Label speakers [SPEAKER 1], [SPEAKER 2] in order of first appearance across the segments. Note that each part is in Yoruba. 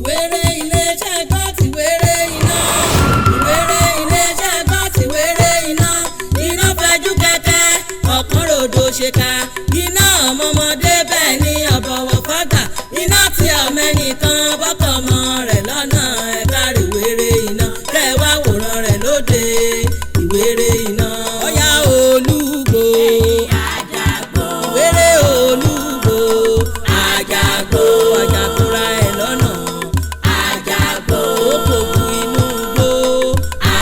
[SPEAKER 1] Ìwéré iléeṣẹ́ gbọ́ tìwéré iná. Ìwéré iléeṣẹ́ gbọ́ tìwéré iná. Iná fẹjú kẹ̀kẹ́ ọ̀kan ròdò ṣèkà. Iná ọmọọmọdé bẹ́ẹ̀ ni ọ̀bọ̀wọ̀ fágbà. Iná tí ọmọ ẹnìkan bọ́kọ̀ ọmọ rẹ̀ lọ́nà ẹ̀ka rèwéré iná. Kẹ́ wá wòran rẹ̀ lóde ìwéré iná. Ọ̀yá olúgbò ìwéré olúgbò àjàgbó àjàkúra ẹ̀ lọ́nà àjàgbó òkòkò inú igbó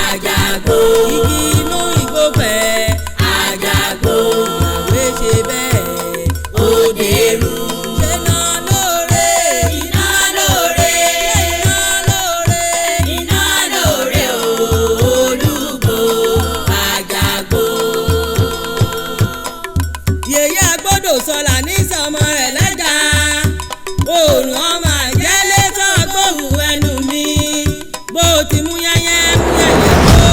[SPEAKER 1] àjàgbó igi inú igbó pẹ̀ àjàgbó ìyàwó ṣe bẹ́ẹ̀ ó dèrú. Iná lóore iná lóore iná lóore iná lóore olúgbò àjàgbó. Yèyé agbọ́dọ̀ sọlá ní sọmọ rẹ̀ lẹ́jà oòrùn ọmọ àjẹ́lé tó gbóhùn ẹnu mi bó ti mú yẹ́yẹ́ tó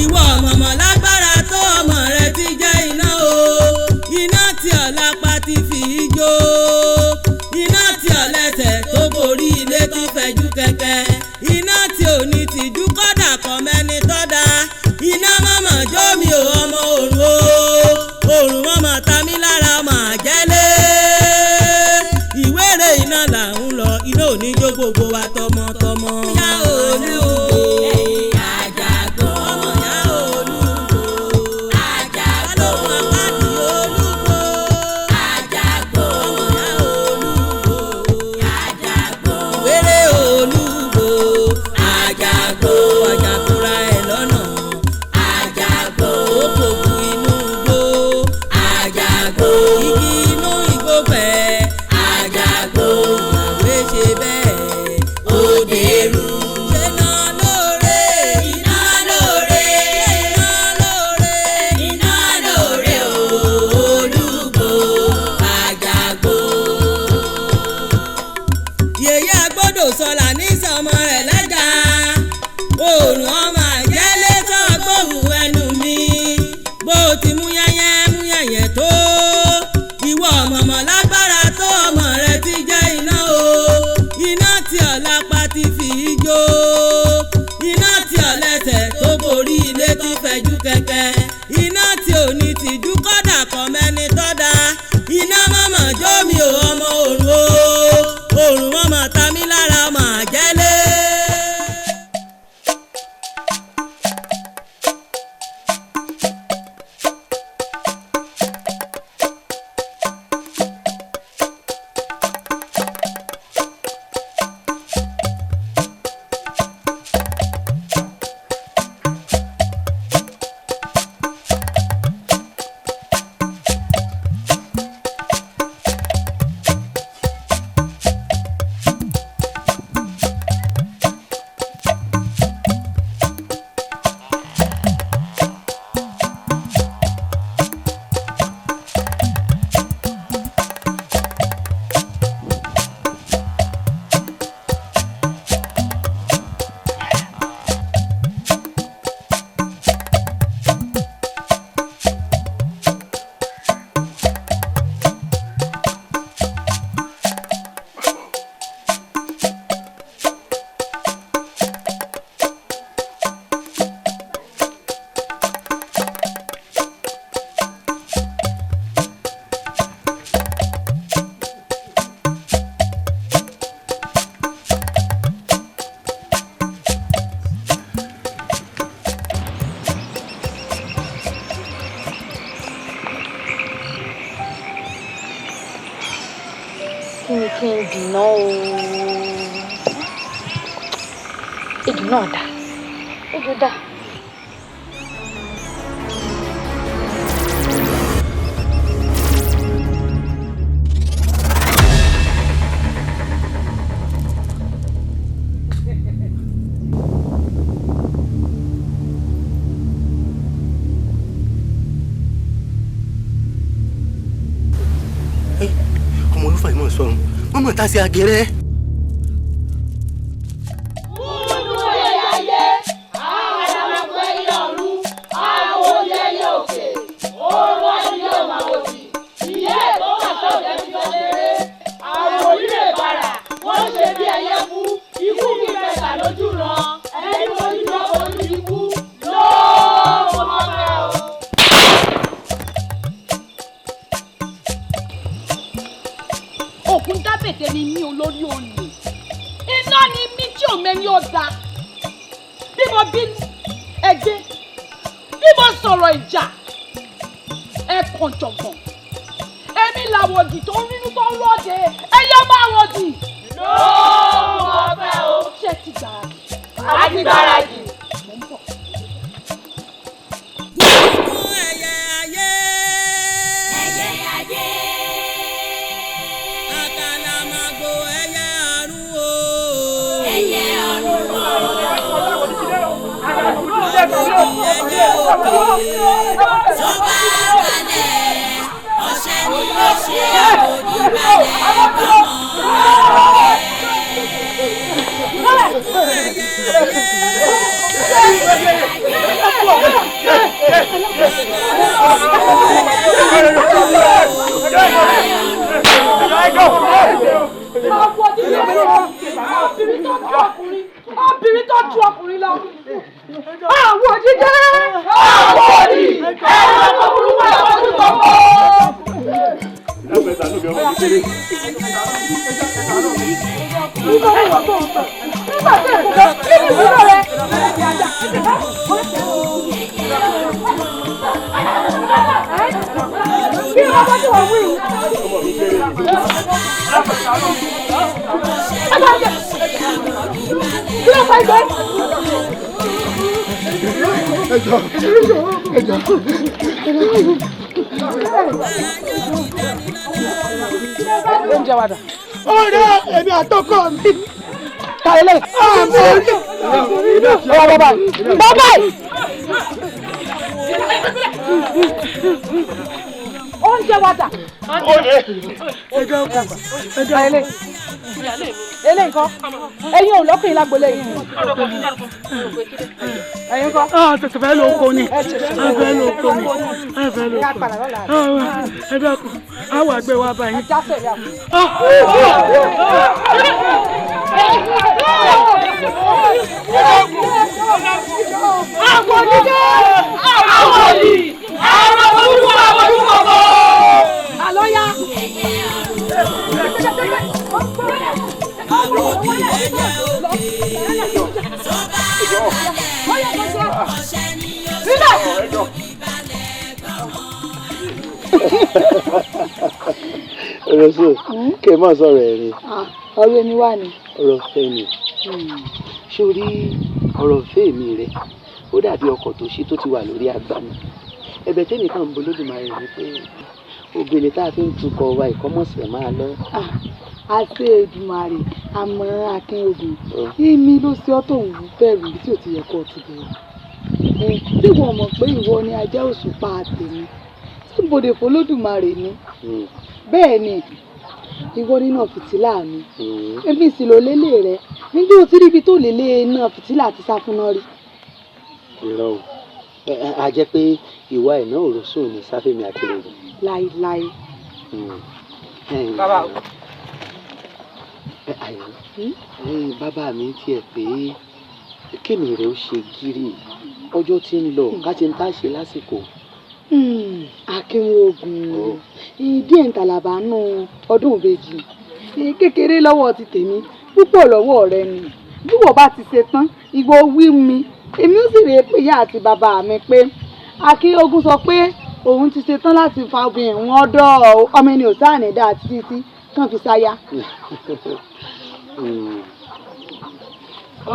[SPEAKER 1] ìwọ ọmọọmọ lágbára tó ọmọ rẹ̀ ti jẹ́ iná o iná tí ọ̀lápá ti fi jó iná tí ọ̀lẹ́sẹ̀ tó borí ilé tó fẹ̀jú kẹ̀kẹ́ iná tí ò ní tìjú kọ́dà kọ́ mẹ́ni tọ́da iná mọ̀mọ́ jó mi ò ọmọ òrùn o òrùn mọ̀mọ́ ta mí lára ọmọ àjẹ́lé ìwéré iná là ń lọ iná ò ní jó gbogbo wa tọmọtọmọ. Yá olúgbò àjàgbó ọmọ yá olúgbò àjàgbó alóhùn àpáàdì olúgbò àjàgbó ọmọ yá olúgbò àjàgbó ìwéré olúgbò àjàgbó àjàkúra ẹ̀ lọ́nà àjàgbó òkòkò inú igbó àjàgbó igi inú igbó pẹ̀ àjàgbó ìyàwó ṣe bẹ́ẹ̀ ó dèrú. Iná lóore iná lóore iná lóore iná lóore olúgbò àjàgbó. Yèyé agbọ́dọ̀ sọlá ní sọmọ rẹ̀ lẹ́jà oòrùn ọmọ àjẹ́lé tó gbóhùn ẹnu mi bó ti mú yẹ́yẹ́ tó ìwọ ọmọọmọ lágbára tó ọmọ rẹ̀ ti jẹ́ iná o iná tí ọ̀lápá ti fi jó iná tí ọ̀lẹ́sẹ̀ tó borí ilé tó fẹ̀jú kẹ̀kẹ́ iná tí ò ní tìjú kọ́dà kọ́ mẹ́ni tọ́da iná mọ̀mọ́ jó mi ò ọmọ òrùn o òrùn mọ̀mọ́ ta mí lára ọmọ àjẹ́lé.
[SPEAKER 2] Ejò náà dá. Ejò dá.
[SPEAKER 3] Ọmọ olúfà ìmọ̀ sọ̀rọ̀ wọ́n mọ̀ tá sí agẹrẹ.
[SPEAKER 4] Àwọn orílẹ̀-èdè bàrà wọ́n ṣe bí ẹyẹ kú. alágbẹ̀dẹ ni mí olórí olè. Iná ni mí tí ò mẹ́ni ọ̀dà. Bí mo bínú ẹgbẹ́, bí mo sọ̀rọ̀ ìjà ẹ̀kan jọ̀gbọ̀n. Èmi làwọ̀dì tó ń rínú tó ń rọ́ọ̀dẹ. Ẹyọ máa wọ̀dì. Lóògùn ọ̀fẹ́ o. Ṣé ti gbáradì? A ti gbáradì. Mo ń bọ̀.
[SPEAKER 1] Ẹyẹ ayé.
[SPEAKER 5] Ẹyẹ ayé.
[SPEAKER 1] Àkàlàmàgbò ẹyẹ ọ̀run o.
[SPEAKER 5] Ẹyẹ ọ̀run o.
[SPEAKER 1] Ẹyẹ òkè.
[SPEAKER 5] Tó bá balẹ̀, ọ̀sẹ̀ ni yóò ṣe àbòdì balẹ̀ gbọ́mọ.
[SPEAKER 4] Obìnrin tó ju ọkùnrin lọ. Àwọn òjijì. Àwọn òdì. Ẹ̀rọ tó burúkú ẹ̀rọ tó kọ̀ọ̀kọ̀.
[SPEAKER 2] Oúnjẹ wa dà.
[SPEAKER 6] Ọ̀rẹ́ èmi àtọkọ mi.
[SPEAKER 2] Ta ilé. Ọwọ́ bàbá yìí. Bàbá yìí. Oúnjẹ wa dà. Ta ilé. Ilé nǹkan. Ẹ̀yin ò lọ́kùnrin lágbolé yìí. Ẹ̀yin nǹkan.
[SPEAKER 6] Tẹ̀sẹ̀ fẹ́ ló ń kó ni. Fẹ́ ló ń kó ni. Fẹ́ ló ń kó ni. Ẹ dákun, àwọn àgbẹ̀ wa bá yín.
[SPEAKER 4] Àwọn òdìdé. Àwọn òdì. Àwọn burúkú àwọn olùkọ̀kọ̀. Àlọ́ yá.
[SPEAKER 1] Àbòdì ẹyẹ òkè. Tó bá balẹ̀, ọ̀sẹ̀ ni yóò ṣe àbòdì balẹ̀ gbọ́mọ.
[SPEAKER 3] ọ̀rọ̀ sọ kẹ́ ẹ má sọ̀rọ̀ ẹ̀rín.
[SPEAKER 2] Ọ̀rọ̀ ẹni wà ní.
[SPEAKER 3] ọ̀rọ̀ ìfẹ́ ni ṣé o rí ọ̀rọ̀ ìfẹ́ mi rẹ ó dàbí ọkọ̀ tó ṣí tó ti wà lórí agbami ẹ̀bẹ̀ tẹ́mi kan ń bo Olódùmarè ni pé obìnrin tá a fi ń tukọ̀ wa ìkọ́mọ̀sẹ̀ máa lọ.
[SPEAKER 2] Àṣẹ Èdùmàrè àmọ́ Akínodùn èmi ló ṣe ọ́ tó ń wú bẹ̀rù ibi tí ò ti yẹ kó o ti bẹ̀rù. Tí wọ́n mọ̀ pé ìwọ ni ajá òṣùpá tèmi tí bòde f'Olódùmarè ni. Bẹ́ẹ̀ ni ìwọ nínú fìtílà mi èmi sì lò lélẹ̀ rẹ nígbà tí ríbi tó lélẹ̀ náà fìtílà ti sá fún náà rí.
[SPEAKER 3] irọ́ o a jẹ́ pé ìwà ẹ̀ náà ò rò sóò ní sáfẹ́mi Akérèdọ́lù.
[SPEAKER 2] Láíláí.
[SPEAKER 3] bàbá bàbá mi tiẹ̀ pé kémi rẹ̀ ó ṣe gírí ọjọ́ tí ń lọ ká ti ń tá ṣe lásìkò.
[SPEAKER 2] Akínrógun díẹ̀ ń tàlàbà nù ọdún ìbejì kékeré lọ́wọ́ ti tèmi púpọ̀ lọ́wọ́ rẹ ni bí wọ́n bá ti ṣe tán ìwọ wí mi èmi ó sì rèé pé ìyá àti bàbá mi pé Akínrógun sọ pé òun ti ṣe tán láti fa obìnrin wọn ọ̀dọ̀ ọmọ ẹni òsáàní dá títí kàn fi ṣáyà.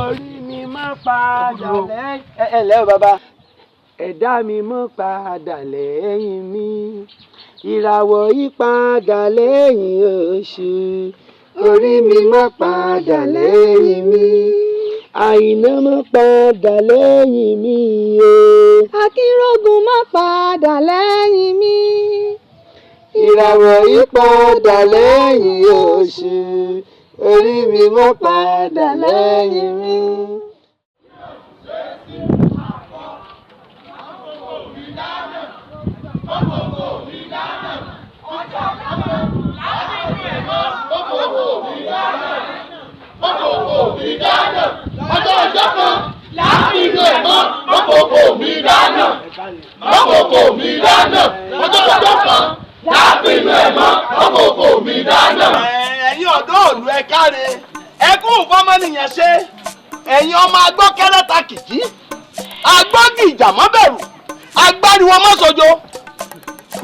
[SPEAKER 3] orí mi má padà lẹ́yìn ẹ ǹlẹ́ o bàbá ẹ̀dá mi má padà lẹ́yìn mi ìràwọ̀ yí padà lẹ́yìn oṣù orí mi má padà lẹ́yìn mi àìná má padà lẹ́yìn mi o.
[SPEAKER 2] Akínrógun má padà lẹ́yìn mi
[SPEAKER 3] ìràwọ̀ yí padà lẹ́yìn oṣù orí mi má padà lẹ́yìn mi.
[SPEAKER 7] Ọjọ́ kan láàbínú ẹ̀ mọ́ mọ́kòkò mi dáná. Mọ́kòkò mi dáná. Ọjọ́ kan láàbínú ẹ̀ mọ́ mọ́kòkò mi dáná. ẹ̀yin ọ̀dọ́ òlu ẹ káre ẹ kú fọmọnìyàn ṣe ẹ̀yin ọmọ agbọ́kẹ́rẹ́ ta kìkì agbọ́gì ìjà mọ́ bẹ̀rù agbáriwo mọ́ sojo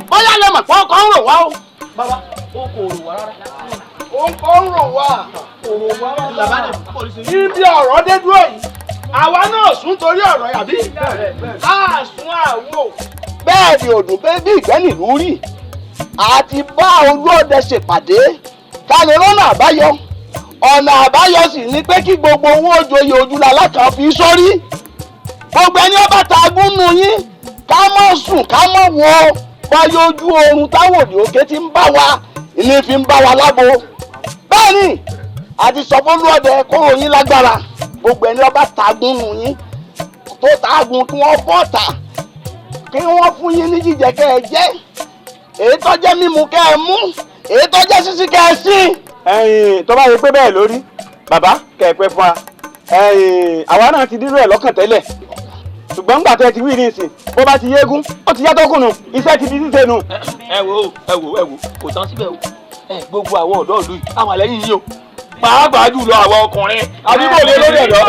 [SPEAKER 7] bóyá lè mọ̀ pé ọkọ̀ ń rò wá o. bàbá o kò rò wá rárá. o kò ń rò wá. kò rò wá rárá. ibi ọ̀rọ̀ dé dúró yìí àwa náà sún torí ọ̀rọ̀ yàbí. a sún àwo. bẹ́ẹ̀ ni òdùn pé bí ìgbẹ́ nílùú rí àti bá olúọdẹ ṣèpàdé ká lè rọ́nà àbáyọ ọ̀nà àbáyọ sì ni pé kí gbogbo owó òjòyè ojúlàlá kan fi sórí gbogbo ẹni ọba tagún nù yín ká mọ̀ sùn ká mọ̀ wo báyọ̀ ojú oorun táwọn òdì òkè ti ń bá wa ilé fi ń bá wa lábo bẹ́ẹ̀ ni àti sọ fún olúọdẹ kóró yín lágbára gbogbo ẹni ọba tagún nù yín tó tagun kí wọ́n bọ́ ta kí wọ́n fún yín ní jíjẹ kẹ́ ẹ jẹ èyí tó jẹ́ mímu kẹ́ ẹ mú èyí tó jẹ́ sísí kẹ́ ẹ sí.
[SPEAKER 3] tó bá yẹ pé bẹ́ẹ̀ lórí bàbá kẹ̀pẹ́ fún wa àwa náà ti dírò ẹ̀ lọ́kàn tẹ́lẹ̀ ṣùgbọ́n ńgbà tẹ́ ti wí ní ìsìn bó bá ti yégún ó ti yàtọ̀ kùnú iṣẹ́ ti di ṣíṣe nu.
[SPEAKER 8] ẹ wo kò tán síbẹ̀ o gbogbo àwọn ọ̀dọ́ ìlú yìí àwọn àlẹ́yìn yìí o pàápàá jùlọ àwọn ọkùnrin àbíkò lè lórí ẹ̀dọ́.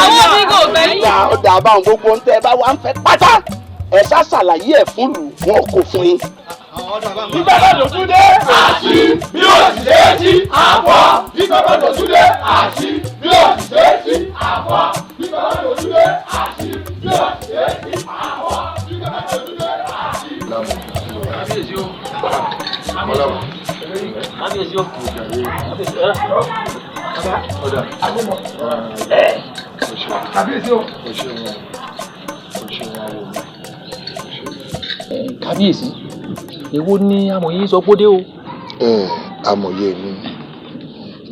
[SPEAKER 4] àwọn bí kò fẹ́ yìí.
[SPEAKER 7] ó dà báwọn gbogbo ń tẹ ẹ bá wà ń fẹ́ pátá ẹ ṣá ṣàlàyé ẹ̀ fún lù wọn kò fún yín.
[SPEAKER 9] Nígbà bá dòtún dé, àṣì bí ó sì ṣe é sí àfọ̀. Nígbà bá dòtún dé, àṣì bí ó sì ṣe é sí àfọ̀. Nígbà bá dòtún dé, àṣì bí ó sì ṣe é sí àfọ̀. Nígbà bá dòtún dé, àṣì.
[SPEAKER 8] Kábíyèsí o. Kábíyèsí o. Kábíyèsí o. Kábíyèsí èwo ni amòye sọ pé ó dé o.
[SPEAKER 10] amòye mi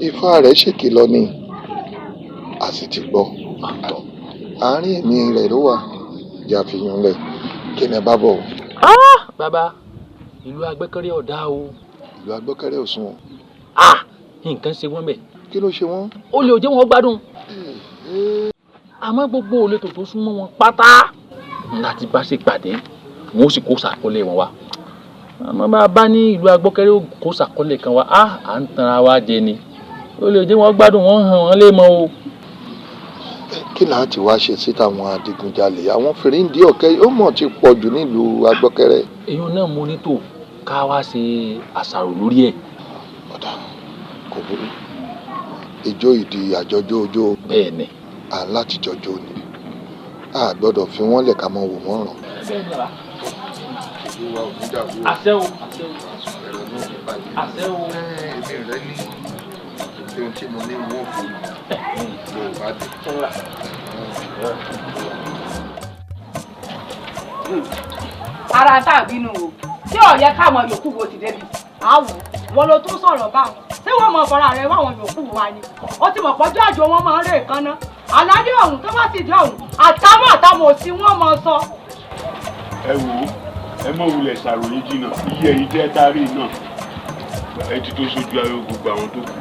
[SPEAKER 10] ifá rẹ̀ ṣèkìlọ̀ ni a sì ti gbọ́ àárín èmi rẹ̀ ló wà ìjà fìyàn lẹ̀ kí ni bá bọ̀.
[SPEAKER 8] bàbá ìlú agbẹ́kẹ̀rẹ́ ọ̀dá o.
[SPEAKER 10] ìlú agbẹ́kẹ̀rẹ́ ò sùn.
[SPEAKER 8] nǹkan ṣe wọ́n bẹ̀.
[SPEAKER 10] kí ló ṣe wọ́n.
[SPEAKER 8] ó lè jẹ́ wọn gbádùn. àmọ́ gbogbo òletò tó súnmọ́ wọn pátá láti bá ṣe pàdé wọn ó sì kó sàkólé wọn wá àmọ́ bá a bá ní ìlú agbọ́kẹ́rẹ́ kó sàkólé kan wá à ń tanra wa jẹ ni ó lè jẹ́ wọn gbádùn wọn hàn wọ́n lè mọ o.
[SPEAKER 10] kí là á ti wá ṣe sí táwọn adigunjalè àwọn fìrìndì ọ̀kẹ́ ó mọ̀ ti pọ̀ jù nílùú agbọ́kẹ́rẹ́.
[SPEAKER 8] èèyàn náà mo ní tò ká wá ṣe àṣàrò lórí ẹ̀.
[SPEAKER 10] ọ̀dà kò burú ijó ìdí àjọjọ́ ojó.
[SPEAKER 8] bẹ́ẹ̀ ni.
[SPEAKER 10] à ń láti jọjọ́ ni a gbọ́dọ̀ fi wọ́n lẹ̀ ká mọ wò wọ́n ràn.
[SPEAKER 8] àṣẹ o àṣẹ o.
[SPEAKER 10] èmi rẹ ní ohun tí mo ní wọ́n fún mi ló bá dé.
[SPEAKER 4] ara tá a bínú o tí ọ̀yẹ́ káwọn yòókù wo ti débi àwọ̀ wọn ló tún sọ̀rọ̀ báwọn tí wọ́n mọ fara rẹ̀ wáwọn yòókù wa ni ó ti mọ̀ pọ́jọ́ àjò wọn máa ń rè kánná àlàyé ọ̀hún tó bá sì dé ọ̀hún àtàwọn òsì wọn mọ sọ.
[SPEAKER 11] ẹ wò ó ẹ mọ̀ wulẹ̀ ṣàròyé jìnnà iye èyí tẹ́ tárí náà ẹ ti tó sójú ayé gbogbo àwọn tó kù.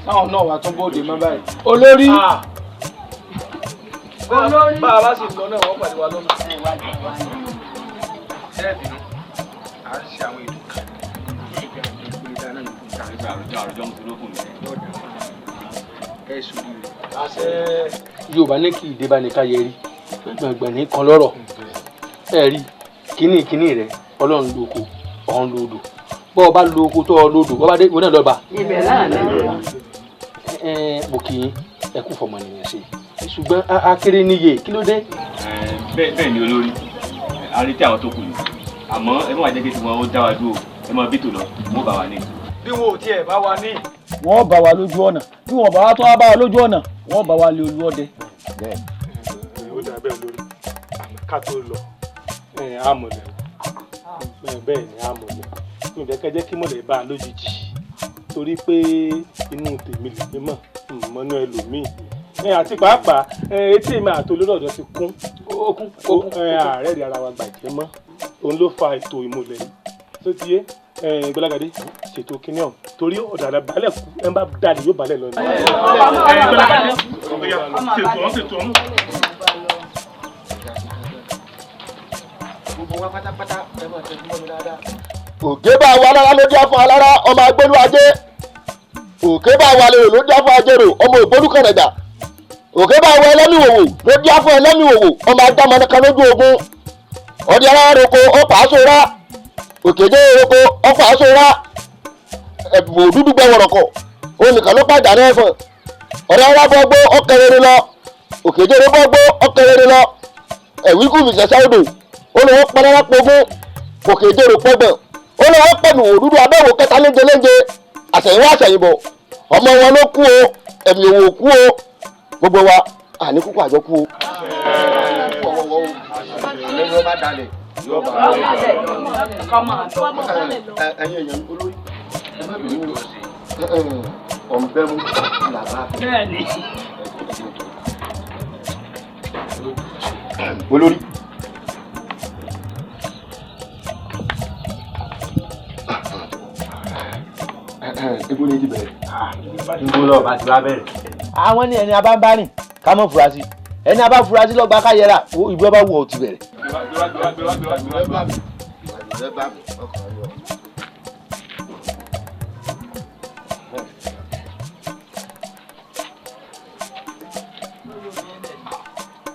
[SPEAKER 3] táwọn náà wà tún bóde mọ́ báyìí. olórí.
[SPEAKER 4] olórí.
[SPEAKER 3] bá a bá sì lọ náà wọ́n pàdé wa lọ́nà.
[SPEAKER 11] ẹ bínú à ń ṣe àwọn ètò kan.
[SPEAKER 3] Yorùbá ní kí ìdè bá ní ká yẹ rí gbàngbàn ní kan lọ́rọ̀ ẹ rí kíní rẹ Ọlọ́run ló oko ọ̀hún ló odò bọ́ ọ bá lo oko tó ọ lódò wọ́n bá dé ìwé náà lọ́ba.
[SPEAKER 4] ibẹ̀ náà lẹ́yìn.
[SPEAKER 3] mo kì í ẹ kú fọmọ nìyẹn ṣe ṣùgbọ́n akéré níye kí ló dé.
[SPEAKER 11] bẹ́ẹ̀ ni olórí a retí àwọn tó kù ni àmọ́ ẹ má wá jẹ́ kí tiwọn ó dá wa dúró ẹ má bítò lọ wọ́n bá wa ní.
[SPEAKER 3] bí wọn ò tiẹ̀ bá wa ní.
[SPEAKER 6] wọ́n bá wa lójú ọ̀nà bí wọ́n bá wa tó wá bá wa lójú ọ̀nà wọ́n bá wa lé olúọdẹ.
[SPEAKER 11] ó dà bẹ́ẹ̀ lórí àmọ́ ká tó lọ àmọ̀lẹ̀ bẹ́ẹ̀ ni àmọ̀lẹ̀ ìfẹ́kẹ́jẹ́ kí mọ̀lẹ̀ bá a lójijì torí pé inú tèmi lè mọ̀ mọ́nú ẹlòmíì àti pàápàá etí mi àti olórí ọ̀dọ́ ti kún ààrẹ rí ara wa gbàjẹ́ mọ́ òun ló fa ètò ìmọ̀lẹ̀ yìí tó ti yé gbọ́lágadé ṣètò kínní ọ̀hún torí ọ̀dàlẹ̀ balẹ̀ kú ẹ̀ ń bá dalẹ̀ yóò balẹ̀ lọ ní. gbọ́lágadé ṣètò ọ̀hún.
[SPEAKER 3] gbogbo wa pátápátá ẹ máa tẹ̀sí mọ́ mi dáadáa.
[SPEAKER 7] òkè bá wa lára ló dá fún alára ọmọ agbélú ajé òkè bá wa lèrò ló dá fún ajérò ọmọ ògbólúkànrẹ̀dà òkè bá wa ẹlẹ́mìwòwò ló dá fún ẹlẹ́mìwòwò ọmọ adámọ́nìkan lójú ogun ọdí alára roko ọ̀pá àṣọra òkèjé roko ọ̀pá àṣọra ẹ̀bùn òdúdú gbẹ wọ̀rọ̀kọ̀ olùkọ́ ló pàdé àná ẹ̀fọn ọ̀rẹ́ ara bọ́gbó ọ̀kẹ́rẹ́rẹ́ lọ òkèjé rẹ bọ́gbó ọ̀kẹ́rẹ́rẹ́ lọ ẹ̀wí gùnmí sẹ́sẹ́ odò olùwọ́ pẹ́lẹ́rẹ́ pogún òkèjé rẹ pọ́gbọ̀n olùwọ́ pẹ̀lú òdúdú abẹ́wò kẹta léńjeléńje àṣẹ̀yìnwá àṣẹ̀yìnbọ̀ ọmọ wọn ló kú o ẹ̀mí òwò kú o gbogbo wa àní kúkú àjọ kú o.
[SPEAKER 3] lẹ́yìn ọba dalẹ̀ yóò bá ẹ̀yin èèyàn olórí ẹ má bínú ọ̀nbẹ́mu làbá.
[SPEAKER 4] bẹ́ẹ̀ni.
[SPEAKER 7] olórí. ibo ni ti bẹ̀rẹ̀.
[SPEAKER 3] ibo lọ bá ti wá bẹ̀rẹ̀.
[SPEAKER 12] àwọn ní ẹni abá ń bá rìn ká mọ̀ furasí ẹni abá furasí lọ́gbà ká yẹra ìbí ọba wù ọ́ ti bẹ̀rẹ̀.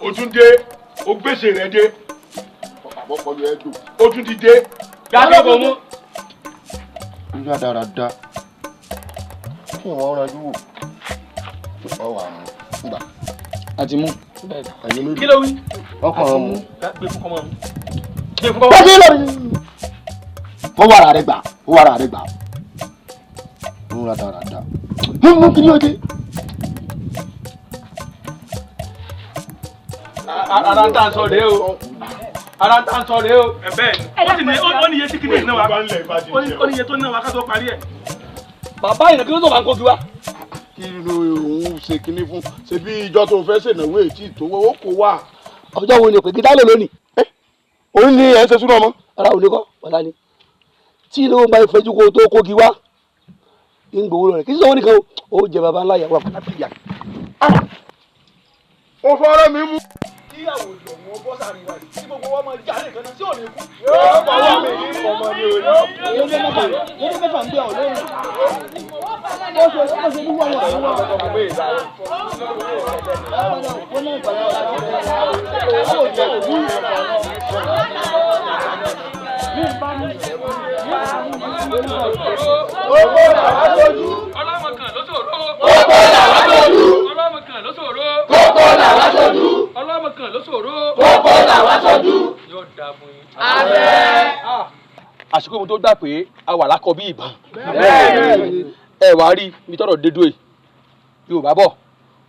[SPEAKER 9] o tún dé o gbèsè rẹ dé o tún ti dé dábìí kò mú.
[SPEAKER 7] irú àdáradá kí wọ́n ranjú wò ọ wà mú gbà.
[SPEAKER 8] àti mú.
[SPEAKER 4] kí ló wí.
[SPEAKER 7] ọkàn mú.
[SPEAKER 4] gbé fún kọ́mọ.
[SPEAKER 7] bọ́sí lórí. ó wàrà rẹ gbà ó wàrà rẹ gbà. irú àdáradá mú kí ni ó dé.
[SPEAKER 11] ara ń tàn sọ rèé o ara ń tàn sọ rèé o. bẹ́ẹ̀ ni ó ní iye tí kìnìún náà wá ó ní iye tó náà wá ká tó parí ẹ̀.
[SPEAKER 8] bàbá ìnà kí ló tó bá ń kógi wá.
[SPEAKER 9] kí ló ń ṣe kinní fún ṣe bí ìjọ tó fẹ́ ṣènáwó ètí ìtòwó ó kó wá.
[SPEAKER 12] ọjọ́ wo ni òpè gíga lò lónìí.
[SPEAKER 7] òun ní ẹ̀ ń ṣe súná ọmọ.
[SPEAKER 12] ara òní kọ́ ọ̀la ni tí ilé wọn bá ìfẹ́jú kó tó kógi wá ń gbowó lọ rẹ̀ kí sísọ wọn nìkan ó jẹ bàbá ńlá ìyàwó àpàlàpàjà.
[SPEAKER 9] ó fọ́ọ́rọ́ mi mú.
[SPEAKER 11] kíyàwó ìjọ wọn bọ́ sáré wa tí gbogbo wọn máa jáde kan náà tí ò ní kú.
[SPEAKER 9] yóò fọwọ́ mi ní ọmọ ní orí.
[SPEAKER 12] yóò mẹ́fà ń gbé ọ̀ lórí. ó ṣe ní wọ́n wọ̀
[SPEAKER 11] ọlọ́mọ kan ló ṣòro.
[SPEAKER 9] kókó làwọn sojú.
[SPEAKER 11] ọlọ́mọ kan ló ṣòro.
[SPEAKER 9] kókó làwọn sojú.
[SPEAKER 11] ọlọ́mọ kan ló ṣòro.
[SPEAKER 9] kókó làwọn sojú.
[SPEAKER 11] yóò dáa fún yín.
[SPEAKER 9] àmín.
[SPEAKER 8] àsìkò mi tó gbà pé a wà lákọ bí ìbọn.
[SPEAKER 9] bẹ́ẹ̀ni.
[SPEAKER 8] ẹ wàá rí mi tọrọ dédú ẹ Yorùbá bọ̀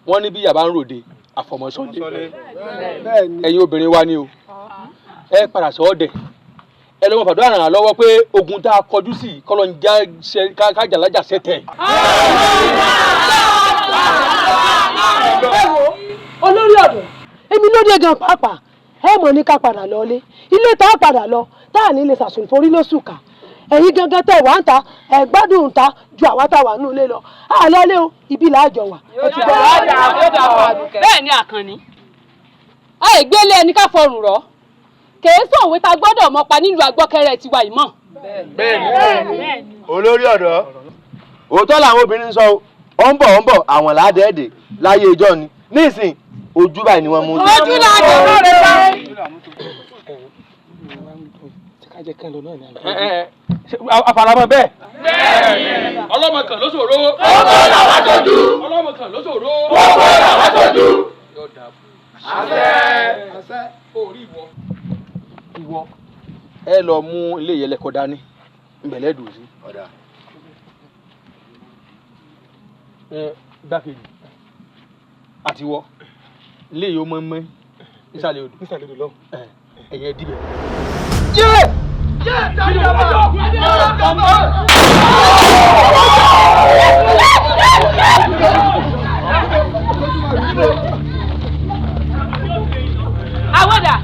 [SPEAKER 8] wọ́n ní bí yàrá ń ròde àfọmọsọdé ẹ̀yin obìnrin wa ni o ẹ padà sọ ọdẹ ẹ lọ́wọ́ fàdúrà ràn án lọ́wọ́ pé ogun tá a kọjú sí kọ́lọ́ ń já kájàlájà sẹ́tẹ̀.
[SPEAKER 2] olórí ọ̀dọ́ èmi ló dé gan pàápàá ẹ mọ̀ ní ká padà lọlé ilé tá a padà lọ tá a ní lè sàsùn forí lóṣù ká ẹ̀yin gangan tẹ̀ wá ń ta ẹ̀ gbádùn ń ta ju àwa tá a wà nínú ilé lọ àlọ́lé o ibi là á jọ wà.
[SPEAKER 4] bẹ́ẹ̀ ni àkànní àìgbélé ẹni ká fọrùn rọ kèé sọ̀wé ta gbọ́dọ̀ mọ pa nílùú agbọ́kẹ́rẹ́ tiwa ìmọ̀.
[SPEAKER 3] bẹ́ẹ̀ni olórí ọ̀dọ́ òótọ́ làwọn obìnrin ń sọ ó ń bọ̀ àwọn làádẹ́ẹ̀dẹ̀ láyé ìjọ ni nísìn ojú báyìí ni wọ́n mú.
[SPEAKER 4] ojú làádẹ́ lóore báyìí.
[SPEAKER 8] àfàlàmọ́ bẹ́ẹ̀.
[SPEAKER 11] ọlọ́mọ kan ló ṣòro.
[SPEAKER 9] kókó làwọn sojú.
[SPEAKER 11] ọlọ́mọ kan ló ṣòro.
[SPEAKER 9] kókó làwọn sojú.
[SPEAKER 11] yóò dáa fún yín.
[SPEAKER 9] àṣẹ.
[SPEAKER 11] orí ìwọ.
[SPEAKER 8] ẹ lọ mú ilé ìyẹlẹkọ dání nbẹlẹ dùn sí. gbákejì àti wọ ilé yìí ó mọ mọ nísàlẹ̀ odò lọ ẹyẹ dìbẹ.
[SPEAKER 4] àwọ̀dà.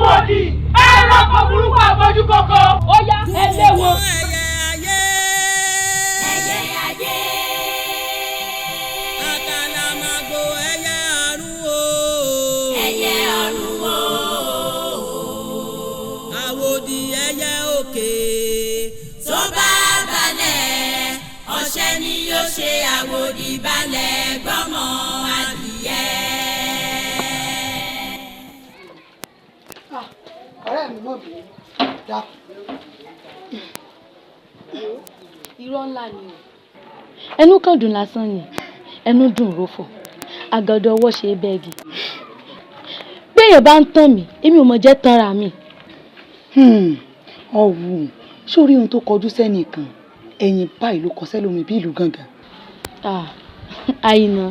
[SPEAKER 4] àwọ̀dì ẹranko burúkú àbójú kọ̀kọ̀. ó yá ẹ léwo.
[SPEAKER 5] ẹyẹ ayé. àkàlàmàgbò ẹyẹ àwòdì balẹ̀ gbọ́mọ adìyẹ.
[SPEAKER 2] ọ̀rẹ́ mi mọ̀ bí dá.
[SPEAKER 13] irọ́ ńlá ni o ẹnu kan dùn lásán ni ẹnu dùn rófò àgàdo ọwọ́ ṣe é bẹ́ẹ̀gì béèyàn bá ń tàn mí èmi ò mọ̀ jẹ́ tanra mi.
[SPEAKER 2] ọ̀wù sórí ohun tó kọjú sẹ́nìkan ẹ̀yìn báyìí ló kọ sẹ́lómi bí ìlú gángan.
[SPEAKER 13] àyìnà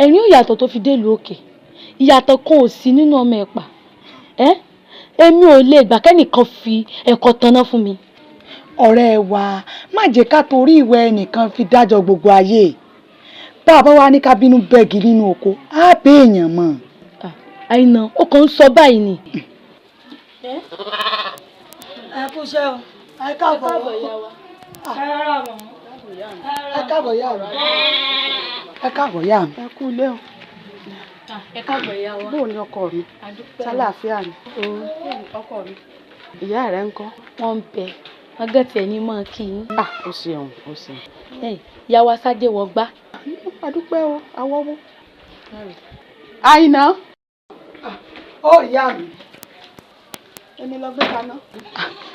[SPEAKER 13] ẹ̀rín ò yàtọ̀ tó fi délùú òkè ìyàtọ̀ kan ò sí nínú ọmọ ẹ̀pà èmi ò lè gbà kẹ́nìkan fi ẹ̀kọ́ tanná fún mi.
[SPEAKER 2] ọ̀rẹ́ wa má jẹ́ ká torí ìwẹ ẹnìkan fi dájọ́ gbogbo ayé bá a bá wá ní ká bínú bẹ́ẹ̀gì nínú oko á bẹ́ èèyàn mọ̀.
[SPEAKER 13] àyìnà ó kàn ń sọ báyìí ni.
[SPEAKER 2] ẹ kú iṣẹ́ o ẹ káàbọ̀
[SPEAKER 13] ìyá wa.
[SPEAKER 2] ẹ káàbọ̀ ìyá mi ẹ káàbọ̀ ìyá mi ẹ kú ilé o.
[SPEAKER 13] ẹ káàbọ̀ ìyá wa.
[SPEAKER 2] bóò ni ọkọ mi sálàáfíà ni.
[SPEAKER 13] ọkọ mi.
[SPEAKER 2] ìyá rẹ ń kọ́.
[SPEAKER 13] wọ́n ń bẹ ọgọ́tì ẹni mọ́ kí n.
[SPEAKER 2] ó ṣeun ó ṣeun.
[SPEAKER 13] ìyá wa sáde wọ gbá.
[SPEAKER 2] adúpẹ́ o awọ́wọ́. àyìnà. ó ìyá mi èmi lọ gbé kaná.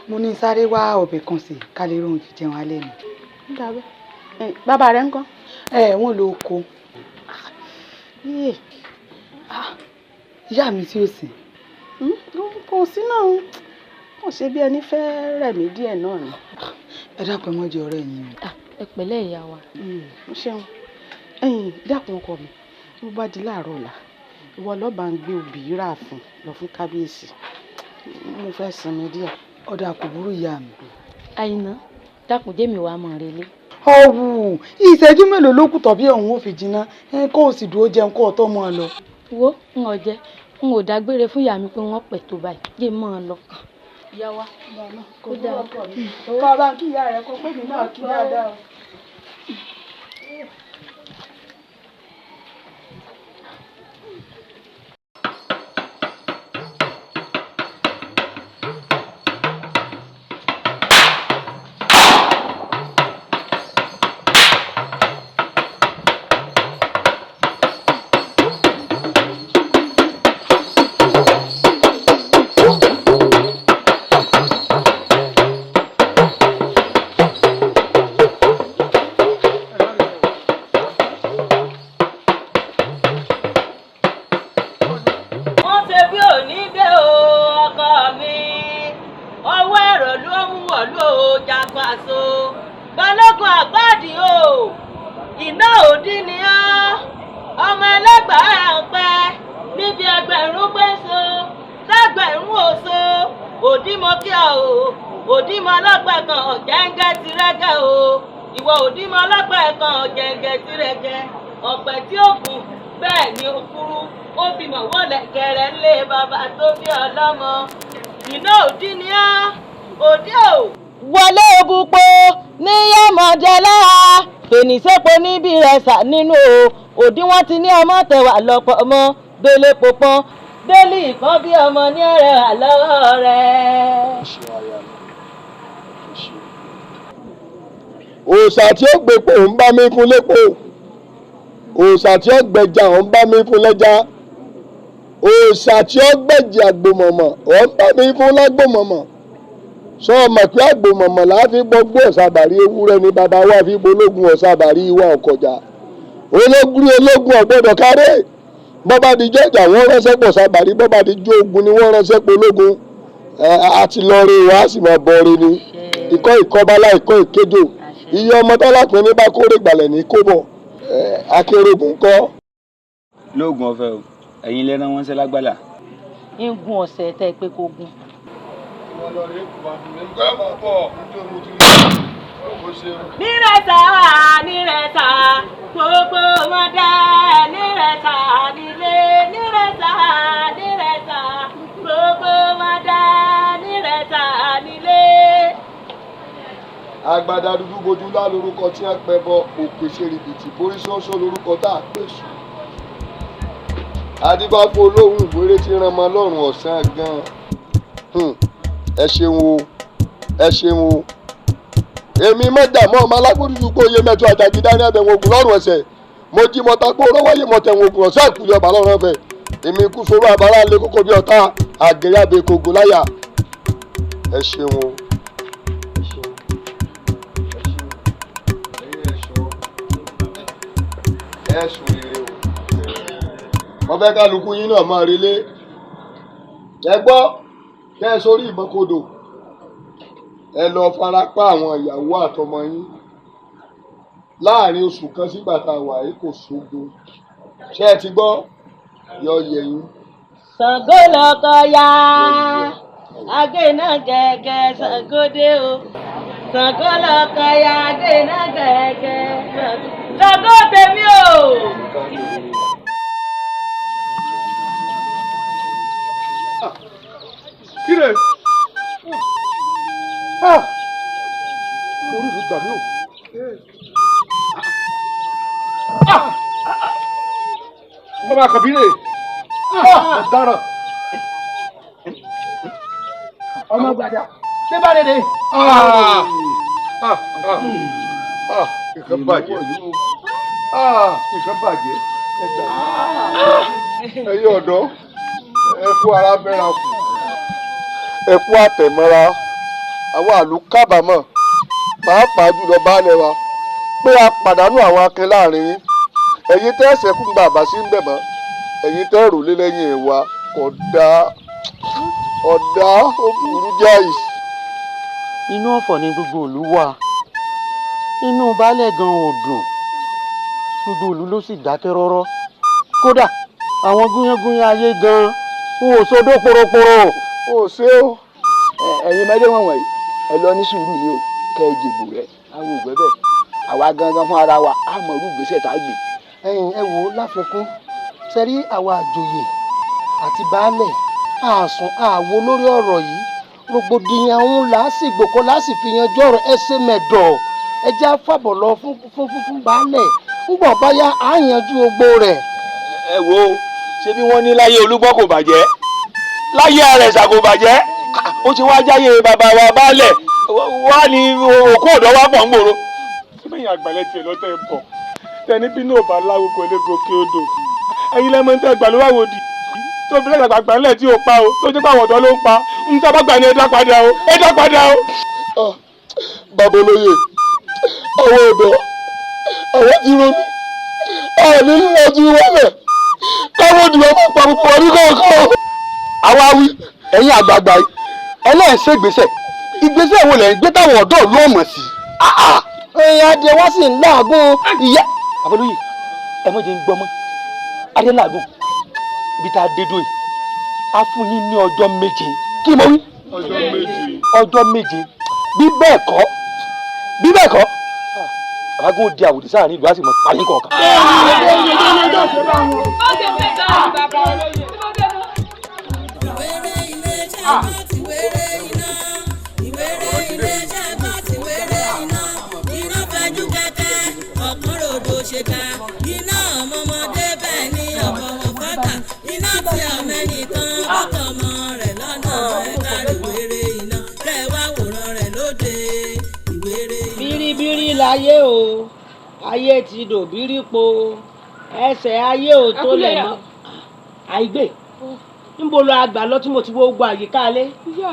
[SPEAKER 2] mo ní sáré wá ọbẹ̀ kan sí ká lè rohun fi jẹun alẹ́ mi. bàbá rẹ ń kọ́. wọ́n lọ oko. ìyá mi tí ó sìn. kò sí náà kò ṣe bí ẹni fẹ́ rẹ̀ mí díẹ̀ náà ni. ẹ dákun mọ́ jẹ́ ọ̀rẹ́ yín o.
[SPEAKER 13] ẹ pẹ̀lẹ́ ìyá wa.
[SPEAKER 2] ó ṣeun dákun ọkọ mi bó bá di láàárọ̀ ọ̀la ìwọ lọ́ba ń gbé obì rà fún lọ fún kábíyèsí mo fẹ́ sinmi díẹ̀. ọ̀dà kò burú ìyá mi.
[SPEAKER 13] àyìnà dákun jẹ́mi wàá mọ̀ relé.
[SPEAKER 2] ọ̀wù ìṣẹ́jú mélòó ló kù tọ́bí ọ̀hún ò fi jiná kó o sì dúró jẹun kó o tó mọ́ ọ lọ.
[SPEAKER 13] wo n ò jẹ n ò dágbére fún ìyá mi pé wọ́n pẹ̀ tó báyìí jẹ́ mọ́ ọ lọ. ìyá wa
[SPEAKER 2] kó dáa kọ́ ọ bá ń kí ìyá rẹ kó pé mi náà kí dáadáa o.
[SPEAKER 1] fèníṣẹ́pọ̀ níbi rẹ̀ sà nínú òdí wọn ti ní ọmọ tẹ̀wà lọ́pọ̀ ọmọ gbélé pọ̀pọ́n délì ìkan bí ọmọ ní ọ̀rẹ́ wà lọ́wọ́ rẹ̀.
[SPEAKER 10] òòṣà tí ó gbépo ń bá mi fún lépo òòṣà tí ó gbẹja ń bá mi fún lẹ́ja òòṣà tí ó gbẹ̀jì àgbòmọ̀mọ̀ ń bá mi fún lágbòmọ̀mọ̀ sọ ma pé àgbòmọ̀mọ̀ là á fi gbọ́gbó ọ̀sàbàrí ewúrẹ́ ní bàbá wa fi bológun ọ̀sàbàrí ìwà ọ̀kọ̀jà ológun ọ̀gbọ́dọ̀ kárẹ́ bọ́bá di jẹ́jà wọ́n ránṣẹ́ pọ̀ sàbàrí bọ́bá di jó ogun ni wọ́n ránṣẹ́ pọ̀ ológun àti lọ́ọ̀rẹ́ wa á sì máa bọ̀ọ̀rẹ́ ni ìkọ́ ìkọ́bálá ìkọ́ ìkéjò iye ọmọ tálápẹ́ ní bá kórè gbàlẹ̀ ní kóbọ̀ akérègùn kọ́.
[SPEAKER 14] lóògùn ọ̀fẹ́ o ẹ̀yin lẹ́ran wọn ṣe lágbàlá.
[SPEAKER 1] ń gun ọ̀sẹ̀ tẹ́ pé kó gun. nírẹ̀ta nírẹ̀ta gbogbo wọn dá nírẹ̀ta nílé nírẹ̀ta nírẹ̀ta gbogbo wọn dá nírẹ̀ta nílé.
[SPEAKER 10] agbada dúdú bojú lá lórúkọ tí wọn pẹ bọ òpèsè rìbìtì borí ṣọṣọ lórúkọ tá a pèsè adébáfo olóhùn ìwéré tí ràn mọ lọ́rùn ọ̀sán gan ẹ ṣeun o ẹ ṣeun o èmi mọ́jàmọ́ ọmọ alágbódúdú kó yé mẹ́tọ́ àjàjì dání àtẹ̀wọ̀n ògùn lọ́rùn ẹsẹ̀ mo jí mọ́ta pé olówóye mọ́tẹ̀wọ̀n ògùn ọ̀sẹ̀ ìkúlẹ̀ ọba lọ́rùn ẹ̀fẹ̀ èmi kú sóró àbárá lé kókó bí ọ̀tá àgẹ̀rẹ́ àbẹ̀kọ̀ ògùn láyà ẹ ṣeun o. ẹ sùn rere o mo fẹ́ kálukú yín náà máa relé ẹ gbọ́ kẹ́ ẹ sórí ìbọn kodò ẹ lọ fara pa àwọn ìyàwó àtọmọ yín láàrin oṣù kan sígbà tá a wà yìí kò sógun ṣé ẹ ti gbọ́ yọ yẹ yín.
[SPEAKER 1] Ṣàngó lọkọ ya agé náà gẹ́gẹ́ Ṣàngó dé o Ṣàngó lọkọ ya agé náà gẹ́gẹ́ Ṣàngó tèmi o.
[SPEAKER 10] Kíre orí mi gbà mí o. Bàbá Kàbírè ọ̀daràn
[SPEAKER 3] ọmọ gbàdá ṣé bá dé dé.
[SPEAKER 10] nǹkan bàjẹ́ nǹkan bàjẹ́ ẹ̀yin ọ̀dọ́ ẹ kú ara bẹ́ra kù ẹ kú àtẹ̀mọ́ra àwọn àlù kábàámọ̀ pàápàá jùlọ baálé wa pé a pàdánù àwọn akin láàrin yín ẹ̀yin tẹ́ ẹ̀sẹ̀ kún gba àbá sí ń bẹ̀ mọ́ ẹ̀yin tẹ́ rò lé lẹ́yìn ẹ̀wà ọ̀dà ó burú jáì.
[SPEAKER 6] inú ọ̀fọ̀ ni gbogbo ìlú wà inú baálẹ̀ gan ò dùn gbogbo ìlú ló sì dákẹ́ rọ́rọ́ kódà àwọn gúnyángúnyán ayé gan wọn ò sódó poroporo.
[SPEAKER 10] ó ṣe ó.
[SPEAKER 3] ẹ̀yin mẹ́lẹ́ wọ̀nyí ẹ lọ ní sùúrù ni o kẹ́ ẹ jèbù rẹ̀ àwọn ògbẹ́ bẹ́ẹ̀ àwa gangan fún ara wa á mọ irú ìgbésẹ̀ tá a gbé.
[SPEAKER 6] ẹ wò ó láfikún sẹ́rí àwa àjòyè àti baálẹ̀ àsùn àwo lórí ọ̀rọ̀ yìí rògbòdìyàn ń làásìgbò kó láàsì fi yanjú ọ̀rọ̀ ẹsẹ̀ mẹ́dọ̀ ẹ jẹ́ àfàbọ̀ lọ fún baálẹ̀ ńgbọ̀ báyà á yanjú ogbó rẹ̀.
[SPEAKER 12] ẹ wo ṣé bí wọ́n ní láyé olúgbọ́n kò bàjẹ́ láyé àrẹ̀sà kò bàjẹ́ ó ti wá jáyé bàbá wa baálẹ̀ wá ní òkú ọ̀dọ́ wa pọ̀ ń gbòòrò.
[SPEAKER 11] síbẹ̀yìn àgbàlẹ̀ tiẹ̀ lọ́tẹ̀ bọ̀ tẹni bí náà bá láwo kò lè gòkè odò ẹ̀yin lẹ́mọ̀ ń tẹ́ gbà ló wà wò dì tó fi lẹ́gbàgbà gbà ńlẹ̀ tí ò pa o tó jẹ́ pé àwọn ọ̀dọ́ ló ń pa ń tẹ́ bá gbà ní ẹ̀dá padà o ẹ̀dá padà o.
[SPEAKER 10] bàbá olóye àwọn ọ̀dọ́ àwọn ti ronú àwọn nínú ọjọ́ ìwọlẹ̀ káwọn òdìbò máa pa gbogbo wọn ní kọ̀ọ̀kan.
[SPEAKER 12] àwa wí ẹ̀yin àgbààgbà yìí ẹlẹ́ẹ̀ṣẹ́ ìgbésẹ̀ wo lẹ̀ ń gbé táwọn ọ̀dọ́ ló mọ̀ sí.
[SPEAKER 6] ẹ̀yin adé wá sì ń láàgùn ìyá. àbọ̀lóyè ẹ mọ̀ jẹ́ ń gbọ́ mọ́ adé láàgùn bí tá a dé dóyè á fún yín ní ọjọ́ méje kí mo wí. ọjọ́ méje bí bẹ́ẹ̀ kọ́ àbágún di àwòdì sáàrin ìlú á sì mọ parí kọ̀ọ̀kan.
[SPEAKER 1] iná ọmọọmọdé bẹ́ẹ̀ ni ọ̀bọ̀wọ̀ fọ́tà iná tí ọmọ ẹnìkan bọ́tọ̀ ọmọ rẹ̀ lọ́nà ẹ̀ka ìwéré iná kẹ́ ẹ wá wòran rẹ̀ lóde ìwéré iná. bíríbírí láyé o ayé ti dòbírí po ẹsẹ̀ ayé ò tó lẹ̀ mọ́ àìgbé níbo lo àgbà lọ tí mo ti wo gbọ́ àyíká alẹ́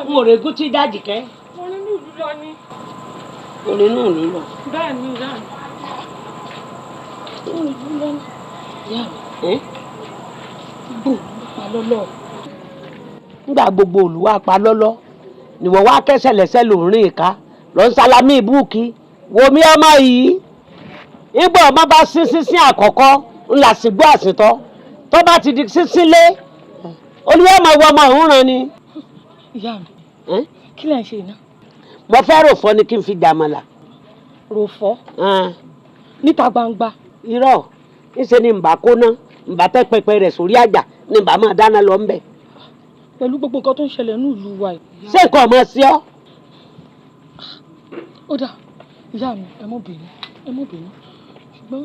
[SPEAKER 1] n ò regún tí dájì kẹ́.
[SPEAKER 4] mo nínú ìlú lọ ni.
[SPEAKER 1] mo nínú ìlú lọ.
[SPEAKER 4] bẹ́ẹ̀ ni ìyá mi.
[SPEAKER 1] nígbà gbogbo olùwà pa lọ́lọ́ ni wọ́n wá kẹ́sẹ̀ lẹ́sẹ̀ lòrin ìka lọ ń sálámì ìbúùkì wòmí ọmọ yìí ìgbà ọmọ bá sínsín àkọ́kọ́ ńlá sígbó àsìtọ́ tó bá ti di sínsín lé olùwà ọmọ ìwọ ọmọ òun ràn ni.
[SPEAKER 13] ìyá mi kí lẹ̀ ń ṣe iná.
[SPEAKER 1] mo fẹ́ rò fọ́ ni kí n fi dàmọ́là.
[SPEAKER 13] rò fọ́ níta gbangba.
[SPEAKER 1] irọ́ ńṣe ni mbà kó ná mbà tẹ́ pẹpẹ rẹ̀ sórí àjà ni mbà máa dáná lọ ńbẹ̀.
[SPEAKER 13] pẹ̀lú gbogbo nǹkan tó ń ṣẹlẹ̀ ní ìlú wa yìí.
[SPEAKER 1] ṣé nǹkan ọmọ sí ọ.
[SPEAKER 13] ó dà ìyá mi ẹ mọ́ bínú ṣùgbọ́n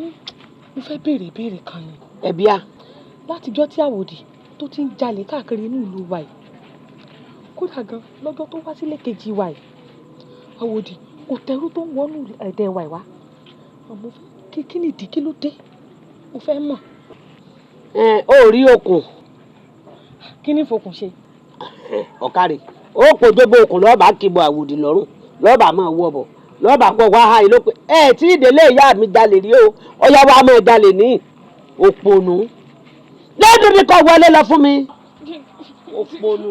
[SPEAKER 13] mo fẹ́ béèrè ìbéèrè kan ni.
[SPEAKER 1] ẹ̀bí a.
[SPEAKER 13] látijọ́ tí àwòdì tó ti ń jalè káàkiri ní ìlú wa yìí kódà gan lọ́jọ́ tó wá sílé kejì wa yìí àwòdì
[SPEAKER 2] kò tẹrú tó ń wọnú ẹ̀dẹ̀ wa ìwá àmọ́ kí ni ìdí kí ló dé mo fẹ́ mọ̀.
[SPEAKER 3] ó rí okùn.
[SPEAKER 2] kí ni fokùn ṣe.
[SPEAKER 3] ọ̀kàrẹ̀ ó kò gbogbo okùn lọ́ọ̀bà kíbo àwòdì lọ́rùn lọ́ọ̀bà máa wọ̀ bọ̀ lọ́ọ̀bà pọ̀ wá ha ìlópe tí ìdílé ìyá mi jalè rí o ọ̀yá wa máa jalè ní òpònú lẹ́dùn mi kọ́ wọlé lọ fún mi òpònú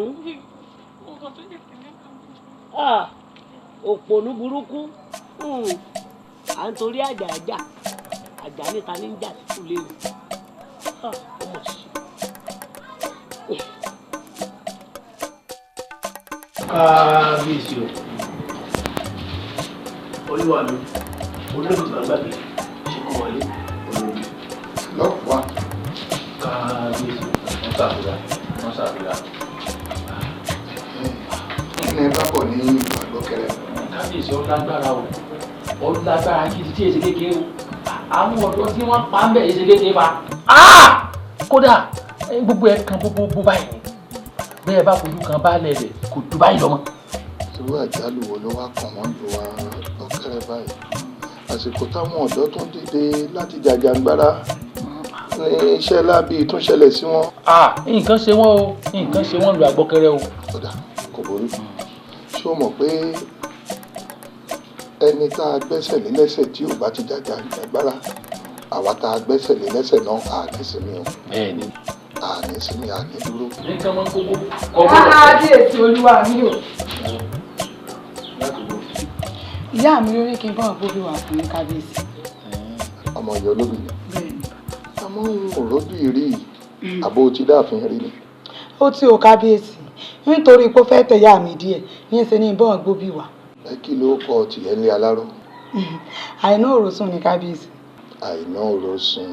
[SPEAKER 3] òpònú burúkú à ń torí àjà níta ní jà sí kúlé o ọmọ sí.
[SPEAKER 12] kábíyèsí o olúwa mi olóòtú àgbàgbé ṣe kó wọlé olóòtú.
[SPEAKER 10] lọ́pàá.
[SPEAKER 8] kábíyèsí wọ́n ṣàfihàn wọ́n ṣàfihàn.
[SPEAKER 10] kí ni bá bọ̀ ní ìgbàgbọ́kẹrẹ.
[SPEAKER 8] kábíyèsí ó lágbára o ó lágbára kí tí èsì kékeré o àwọn ọ̀dọ́ tí wọ́n pa ń bẹ̀ èsì kékeré pa kódà gbogbo ẹ̀ kan gbogbo báyìí bẹ́ẹ̀ bá fojú kan bá lẹ̀ kò tó báyìí lọ́mọ.
[SPEAKER 10] irú àjálù wo ló wá kàn wọ́n lù wá lọ́kẹ́rẹ́ báyìí àsìkò táwọn ọ̀dọ́ tún dìde láti jàjàǹgbara ní iṣẹ́ láabi tún ṣẹlẹ̀ sí wọn.
[SPEAKER 8] nǹkan ṣe wọ́n o nǹkan ṣe wọ́n lu àgbọ́kẹ́rẹ́ o.
[SPEAKER 10] kódà kò borí ṣé o mọ̀ pé ẹni tá a gbẹ́sẹ̀ lé lẹ́sẹ̀ tí ò bá ti jàjàǹgbara àwa tá a gbẹ́sẹ̀ lé lẹ́sẹ̀ náà àní sinmi o.
[SPEAKER 8] bẹ́ẹ̀ni.
[SPEAKER 10] àní sinmi àní dúró.
[SPEAKER 8] nǹkan máa ń kókó.
[SPEAKER 2] kábíyèsí olúwa mi o. ìyá mi lórí kí n bá àbóbí wà fún kábíyèsí.
[SPEAKER 10] ọmọ ìyá olóbì ni àmọ́ òróbì rí àbó ti dáàfin rí ni.
[SPEAKER 2] ó tí o kábíyèsí nítorí pé ó fẹ́ tẹ̀yà mi díẹ̀ yín ṣe ní ìbọn gbóbi wà.
[SPEAKER 10] ẹ kí ló kọ tìyẹn lé aláró.
[SPEAKER 2] àìná òrosùn ni kábíyèsí.
[SPEAKER 10] àìná òrosùn.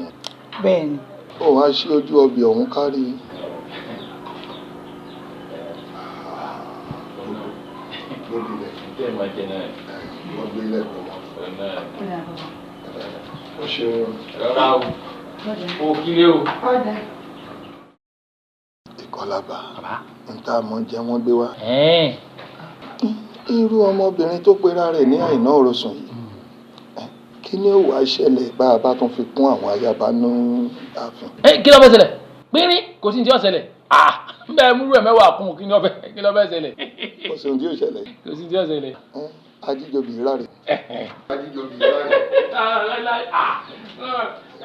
[SPEAKER 2] bẹ́ẹ̀ ni.
[SPEAKER 10] ó wá sí ojú ọbẹ̀ ọ̀hún kárí. wọ́n gbé lẹ́kọ̀ọ́ ó ṣeun.
[SPEAKER 8] rárá o kílé o.
[SPEAKER 10] ìkọlábà ń tá a mọ jẹ wọ́n gbé wá. irú ọmọbìnrin tó pera rẹ̀ ní àìná òrosùn yìí kí ni ó wàá ṣẹlẹ̀ bá a bá tún fi kún àwọn ayaba ní ààfin.
[SPEAKER 8] kí ló fẹ́ ṣẹlẹ̀ pínrín kò sí ní tí ó ṣẹlẹ̀ bẹ́ẹ̀ múlò ẹ̀ mẹ́wàá kún kí ló fẹ́ ṣẹlẹ̀.
[SPEAKER 10] kò sí ní tí ó ṣẹlẹ̀.
[SPEAKER 8] kò sí ní tí ó ṣẹlẹ̀.
[SPEAKER 10] ajíjọbì rárẹ̀. ajíjọbì rárẹ̀.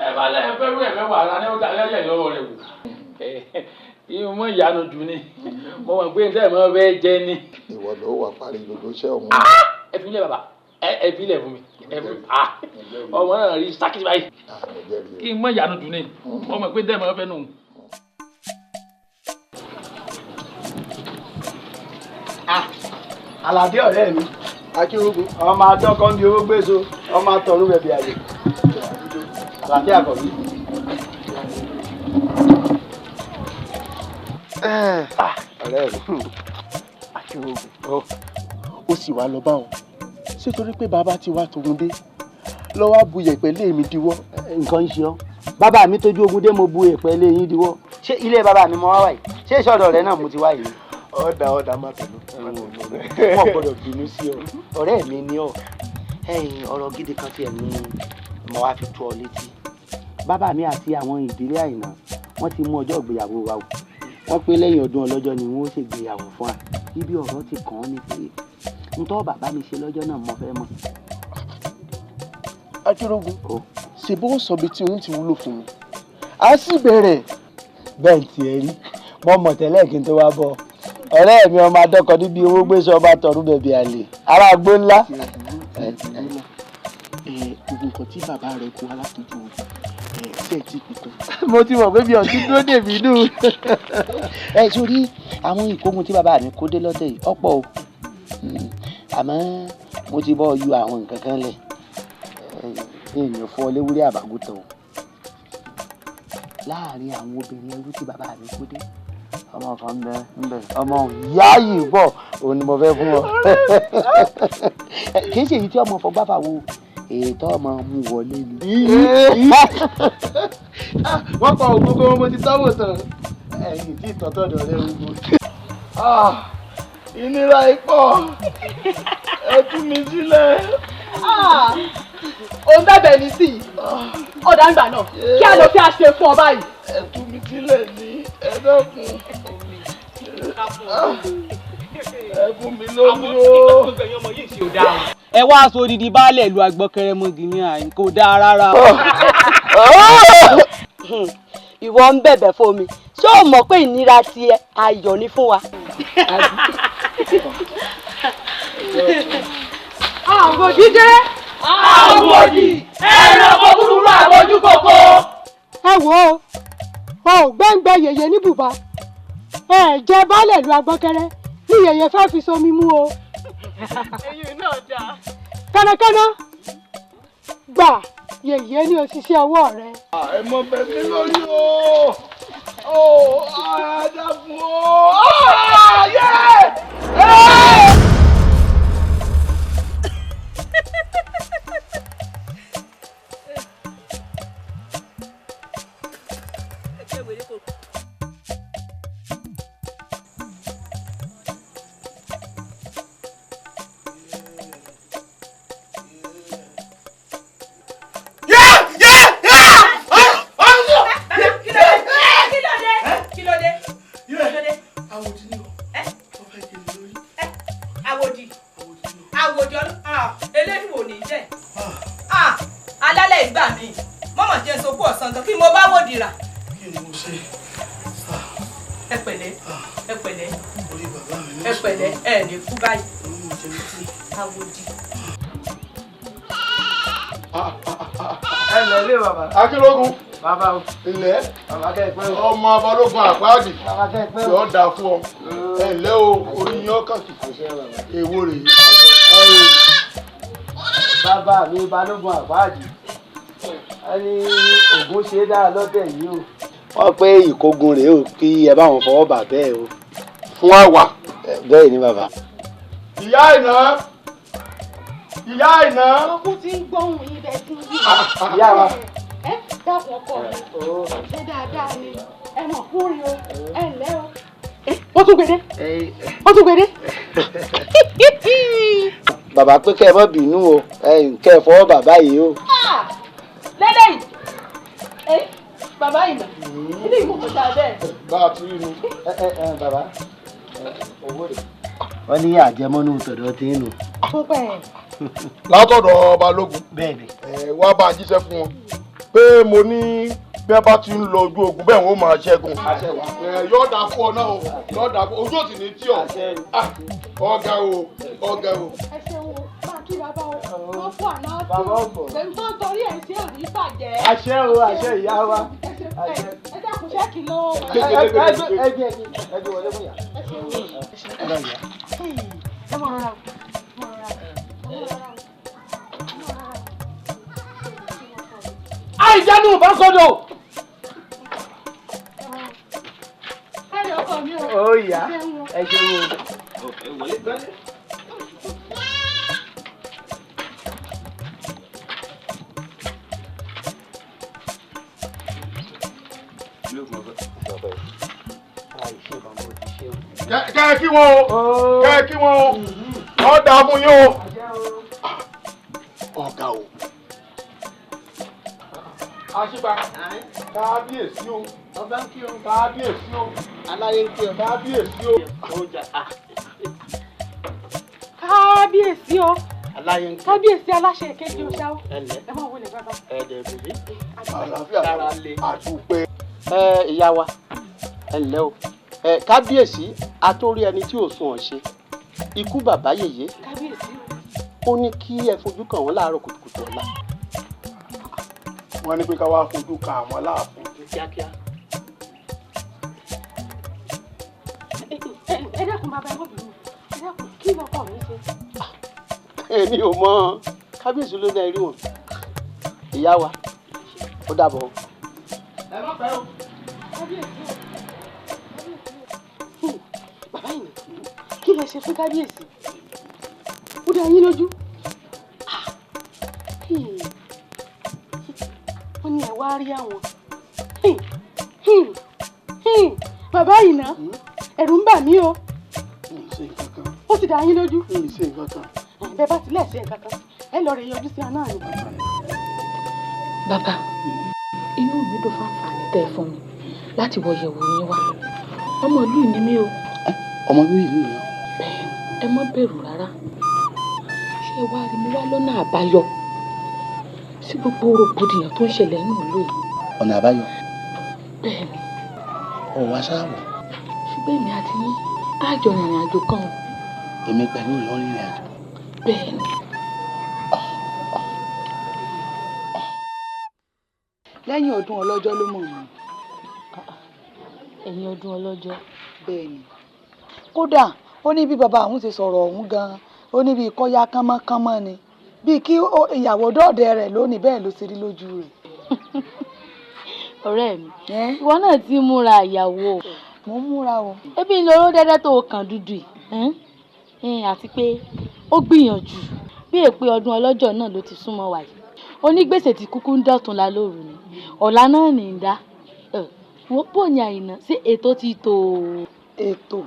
[SPEAKER 8] ẹ bá lẹ́yìn fẹ́ rú ẹ̀ mẹ́wàá ara ní ọjà lẹ́yìn lọ́wọ́ rẹ̀ wò. ìwọ mọ ìyanu jù ni mo mọ̀ pé ǹjẹ́ ìmọ̀ bẹ́ẹ̀ jẹ́ ni.
[SPEAKER 10] ìwọ ló wà parí gbogbo iṣẹ́ ọ̀hún.
[SPEAKER 8] ẹ fi ilẹ̀ bàbá ẹ fi ilẹ̀ fún mi ọmọ náà rí sákìtì báyìí kí n mọ ìyanu jù ni mo mọ̀ pé ǹjẹ́ ìmọ̀ fẹ́ nù.
[SPEAKER 3] Àlàdé ọ̀rẹ́ mi akínrúgbìn ọmọ adọ́kọ́ ní owó gbèsò ọmọ atọ́rún bẹ̀bẹ̀ àlè Àlàdé àkọ́bí. ọ̀rẹ́ mi akínrúgbìn ó sì wá lọ báwọn ṣé torí pé bàbá ti wá tòun dé lọ́wọ́ bu yẹ̀pẹ̀ lé mi diwọ́. nǹkan ń ṣe ọ́ bàbá mi tójú ogun dé mo bu yẹ̀pẹ̀ lé yín diwọ́ ṣé ilé bàbá mi mo wá wáyé ṣé ìṣọ̀dọ̀ rẹ náà mo ti wáyé. ọ̀dà má bínú wọ́n gbọ́dọ̀ bínú sí ọ ọ̀rẹ́ mi ní ọ ọ̀rọ̀ gidi kan tiẹ̀ ní mo wá fi tó ọ létí bàbá mi àti àwọn ìdílé Àìná wọ́n ti mú ọjọ́ ìgbéyàwó wa o wọ́n pé lẹ́yìn ọdún ọlọ́jọ́ ni wọ́n ó ṣègbéyàwó fún wa ibi ọ̀rọ̀ ti kàn án ní pé ntọ́ bàbá mi ṣe lọ́jọ́ náà mo fẹ́ mọ̀. akérògùn ṣe bó sọ bí tí òun ti wúlò fún mi a sì bẹ̀rẹ̀ bẹ́ẹ̀ tiẹ̀ rí mo mọ̀ tẹ́lẹ̀ kí n tó wá bọ̀ ọ̀rẹ́ mi ọmọ adọ́kọ níbi owó gbèsè ọba tọ̀rún bẹ̀bẹ̀ àlè ara àgbo ńlá. gbogbo nǹkan tí bàbá rẹ kó alátojú ṣe ti pìtàn. mo ti mọ̀ pé bí ọtí dúró dèbí nù. sórí àwọn ìkógun tí bàbá mi kó dé lọ́tẹ̀ yìí ọ̀pọ̀ o àmọ́ mo ti bọ́ yọ àwọn nǹkan kan lẹ̀ èèyàn fọ́ léwúrẹ́ àbágùtàn láàárín àwọn obìnrin ẹrú tí bàbá mi kó dé ọmọ kan ń bẹ ọmọ yáàyè bọ̀ òun ni mo fẹ́ fún ọ. kì í ṣe èyí tí ọmọ fọgbáfà wo ètò ọmọ mú wọlé ni. wọ́n pa ògógó wọn mo ti tọ́wọ́ tán ẹ̀yìn tí ìtọ́tọ̀ dọ̀ rẹ̀ ń gbó. ìnira ipò
[SPEAKER 7] ẹ tú mi sílẹ̀.
[SPEAKER 4] Òun bẹ̀bẹ̀ ní sí i. Ọ̀dà ń gbà náà. Kí á lọ kí a ṣe fún ọ báyìí.
[SPEAKER 7] Ẹ tú mi sílẹ̀ ní ẹ dákun. Ẹ fún mi lómi o.
[SPEAKER 3] Ẹ wá aṣọ odidi baálẹ̀ ìlú agbọ́kẹrẹmọgì ní àyìn kò dáa rárá.
[SPEAKER 15] Ìwọ ń bẹ̀bẹ̀ fún mi ṣé o mọ̀ pé ìnira tiẹ̀ ayọ̀ ni fún wa.
[SPEAKER 4] Àwòdì dé. Àwòdì ẹranko búburú àbójú kòkó.
[SPEAKER 16] Ẹ wo o ò gbẹ́ngbẹ́ yèyé ní bùbá ẹ jẹ baálẹ̀ ìlú agbọ́kẹrẹ ní yèyé fẹ́ fi somi mú o.
[SPEAKER 4] Eyín náà dáa.
[SPEAKER 16] Kánákáná gbà yèyé ní òṣìṣẹ́ ọwọ́ rẹ.
[SPEAKER 7] Ẹ mọ bẹ̀ mí lórí o. Àdàfún o.
[SPEAKER 10] Akínlógún.
[SPEAKER 3] Bàbá o.
[SPEAKER 10] Ilẹ̀.
[SPEAKER 3] Bàbá kẹ́ ẹ pẹ́ o.
[SPEAKER 10] Ọmọ Balógun àpáàdì.
[SPEAKER 3] Bàbá kẹ́ ẹ pẹ́ o.
[SPEAKER 10] Yóò dáa fún ọ. Ẹ ǹlẹ́ o, orí yín ọkàn kì. Èwo rèé.
[SPEAKER 3] Bàbá mi Balógun àpáàdì. Ẹni ògùn ṣe é dára lọ́tẹ̀ yìí o. Wọ́n pé ìkógun rèé o kí ẹ bá wọn fọwọ́ bà bẹ́ẹ̀ o.
[SPEAKER 10] Fún àwa.
[SPEAKER 3] Bẹ́ẹ̀ ni bàbá.
[SPEAKER 10] Ìyá Ìná. Ìyá Ìná.
[SPEAKER 16] Ọkùn ti ń gbóhùn yín bẹ́ẹ̀ tí ń yí.
[SPEAKER 3] Ìyá wa.
[SPEAKER 16] Ẹ dákun ọkọ mi. Ṣé dáadáa ni ẹ mọ̀ fún rí o ẹ ǹlẹ́ o. Ó tún gbèdé. Ó tún gbèdé.
[SPEAKER 3] Bàbá pé kẹ́ ẹ má bínú o kẹ́ ẹ fọwọ́ bàbá yìí o.
[SPEAKER 4] Lẹ́lẹ́yìn. Bàbá Ìnà. Ilé ìmọ̀kọ̀ tá a bẹ́ẹ̀.
[SPEAKER 10] Bá a ti rí nu.
[SPEAKER 3] Bàbá owó rẹ̀. Wọ́n ní àjẹmọ́nú tọ̀dọ̀ tí ń lò.
[SPEAKER 10] Látọ̀dọ̀ Balógun.
[SPEAKER 3] Bẹ́ẹ̀ni.
[SPEAKER 10] Wá bá a jíṣẹ́ fún wọn pé mo ní bí ẹ bá ti ń lọ ojú ogun bẹ́ẹ̀ wọ́n máa ṣẹ́gun. Yóò dà fún ọ náà o, yóò dà fún ojú òsì ní tí ọ. Ọ̀gá o, ọ̀gá o.
[SPEAKER 16] Ẹ ṣeun o, máa kí bàbá o, wọ́n fún àná ọ̀tún. Pẹ̀lú tó ń torí ẹ̀ ṣé ò ní bàjẹ́.
[SPEAKER 3] Àṣẹ o, àṣẹ ìyá wa.
[SPEAKER 16] Ẹ dákun ṣẹ́ẹ̀kì lọ́wọ́.
[SPEAKER 3] Ẹgbẹ́ wọlé fún yà.
[SPEAKER 16] Ẹ ṣeun o. Ẹ mọ̀ rọra o.
[SPEAKER 3] Àìjánu bá kọ́dọ̀. Ó yá ẹ ṣeun o.
[SPEAKER 10] Kẹ́ ẹ kí wọn o, kẹ́ ẹ kí wọn o, wọ́n dà fún yín o. Ọ̀gá o. Àṣìbà kábíyèsí o. Ọba ń kí o. Kábíyèsí o.
[SPEAKER 3] Aláyé ń kí o.
[SPEAKER 10] Kábíyèsí o.
[SPEAKER 16] Kábíyèsí o.
[SPEAKER 3] Aláyé ń kí o.
[SPEAKER 16] Kábíyèsí aláṣẹ ìkejì òṣà o.
[SPEAKER 3] Ẹ̀lẹ́.
[SPEAKER 16] Ẹ máa wọlé bàbá.
[SPEAKER 3] Ẹ̀ẹ́dẹ̀ bèbí.
[SPEAKER 10] Àlàáfíà àtúpẹ́.
[SPEAKER 3] Ìyá wa ẹ ǹlẹ́ o. Kábíyèsí atórí ẹni tí ò sùn ọ̀ṣẹ́ ikú bàbá yèyé.
[SPEAKER 16] Kábíyèsí
[SPEAKER 3] Ó
[SPEAKER 16] o.
[SPEAKER 3] ní kí ẹ fojú kàn wọ́n láàárọ̀ kùtùkùtù ọ̀la.
[SPEAKER 10] Wọ́n ní pé ká wá fojú kan àwọn láàfin.
[SPEAKER 3] Kíákíá.
[SPEAKER 16] Ẹ dákun bàbá ẹ mọ̀ bínú. Ẹ dákun kí lọ́kọ̀ mi ṣe.
[SPEAKER 3] Èmi ò mọ kábíyèsí ló ní ẹrí wọn. Ìyá wa ó dàbọ̀.
[SPEAKER 4] Ẹ má pẹ́ o.
[SPEAKER 16] Kábíyèsí o. Bàbá Ìnà kí lẹ ṣe fún kábíyèsí? Ó dá yín lójú. Wọ́n ní ẹ wá rí àwọn. Bàbá Ìnà ẹ̀rù ń bà mí o. Ó sì dá yín lójú. bẹ́ẹ̀ bá tilẹ̀ ṣe nǹkan kan ẹ lọ rẹ̀ yọjú sí aná rẹ̀.
[SPEAKER 13] bàbá inú mi dùn fáǹfààní tẹ́ ẹ fún mi láti wọ yẹ̀wò yín wá ọmọ ìlú ni mí o.
[SPEAKER 6] ọmọ ìlú ìlú rẹ.
[SPEAKER 13] bẹ́ẹ̀ ẹ má bẹ̀rù rárá ṣé wàá rí mi wá lọ́nà àbáyọ sí gbogbo rògbòdìyàn tó ń ṣẹlẹ̀ nínú ìlú yìí.
[SPEAKER 6] ọ̀nà àbáyọ.
[SPEAKER 13] bẹ́ẹ̀ ni.
[SPEAKER 6] ọ̀wá sáàwọ̀.
[SPEAKER 13] ṣùgbọ́n èmi àti yín á jọ rìnrìn àjò kan o.
[SPEAKER 6] èmi pẹ̀lú ìlọrin ìrìn àjò.
[SPEAKER 13] bẹ́ẹ̀ ni.
[SPEAKER 2] lẹ́yìn ọdún ọlọ́jọ́ ló mọ̀ mí.
[SPEAKER 13] ẹ̀yìn ọdún ọlọ́jọ́.
[SPEAKER 2] bẹ́ẹ̀ ni kódà ó ní bí bàbá àwọn ti sọ̀rọ̀ ọ̀hún gan-an ó ní bí kọ́yá kánmọ́kánmọ́ ni bíi kí ìyàwó dọ́ọ̀dẹ rẹ̀ lónìí bẹ́ẹ̀ ló ṣe rí lójú rẹ̀.
[SPEAKER 13] ọ̀rẹ́ mi ìwọ náà ti múra ìyàwó.
[SPEAKER 2] mo ń múra o.
[SPEAKER 13] ebi ń loró dẹ́dẹ́ tó kàn dúdú yìí àti pé ó gbìyànjú bí èpè ọdún ọlọ́jọ́ náà ló ti súnmọ́ wa yìí onígbèsè tí kúkú ń dọ̀tún la lóru ni ọ̀la náà ní í dá wọ́n pò ní àyìnà sí ètò ti tò.
[SPEAKER 2] ètò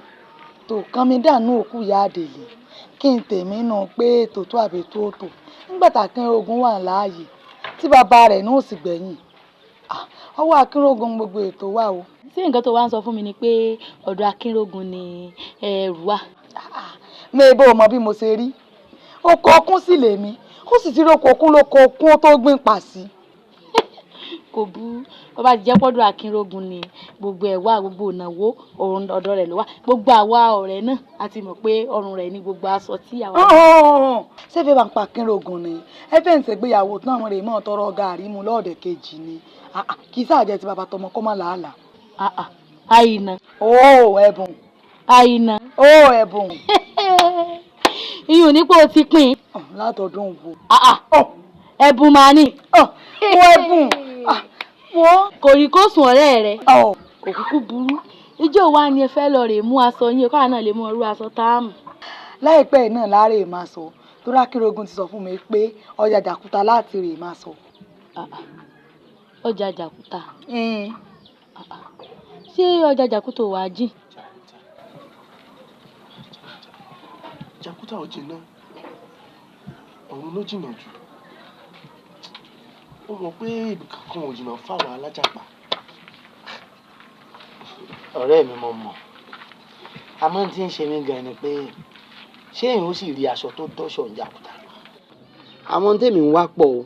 [SPEAKER 2] tó kàn mí dànù òkú ìyá àdèlè kí n tèmi nù pé ètò tó àbí tó tò nígbà t'Akínrógun wà láàyè tí bàbá rẹ̀ náà sì gbẹ̀yìn ọwọ́ Akínrógun gbogbo ètò wà o.
[SPEAKER 13] ṣé nǹkan tó wá ń sọ fún mi ni pé ọ̀dọ̀ Akínrógun ni ẹrù wà.
[SPEAKER 2] mẹ́ẹ̀bọ́ ọmọ bí mo ṣe rí oko okun sì lèmi ó sì ti róko okun lóko okun ó tó gbìn pàṣí.
[SPEAKER 13] kò bú bàbá jẹ́ pọ́dọ̀ Akínrógun ni gbogbo ẹ̀ wá gbogbo ìnáwó ọ̀dọ̀ rẹ̀ ló wà gbogbo àwa ọ̀rẹ́ náà a ti mọ̀ pé ọrùn rẹ̀ ní gbogbo aṣọ tí àwa.
[SPEAKER 2] ṣé fẹ́ bá ń pa Akínrógun ni ẹ fẹ́ ń ṣègbéyàwó tán àwọn rèé mọ́ tọrọ gàárì mu lọ́ọ̀dẹ̀ kejì ni kì í sáàjẹ́ ti bàbá tọmọ kọ́ mọ́ làálàá.
[SPEAKER 13] àyìnà.
[SPEAKER 2] ẹ̀bùn.
[SPEAKER 13] àyìnà.
[SPEAKER 2] ẹ̀bùn.
[SPEAKER 13] iyùn nípò ti pín.
[SPEAKER 2] látọdún wo.
[SPEAKER 13] ẹ̀bùn màá ní.
[SPEAKER 2] ẹ̀bùn.
[SPEAKER 13] kò rí kó sùn ọ̀rẹ́ rẹ̀. kò kúkú burú ijó wa ni ẹ fẹ́ lọ rè mú aṣọ yín káà náà lè mú ọrú aṣọ táàmù.
[SPEAKER 2] láìpẹ́ náà láre máa sọ torí Akínrógun ti sọ fún mi pé ọjà jàkúta láti rè máa sọ.
[SPEAKER 13] ọjà jàkúta. ṣé ọjà jàkúta wàá jìn.
[SPEAKER 7] jàkúta ò jìnnà ọ̀run ló jìnnà jù ó mọ̀ pé ibìkan kan ò jìnnà fáwọn alájàpá.
[SPEAKER 6] ọ̀rẹ́ mi mo mọ̀ àmọ́ tí ń ṣe mí gan ni pé ṣé èèyàn ó sì rí aṣọ tó dọ́ṣọ̀ ń jàkúta. àwọn tèmi ń wá pọ̀ o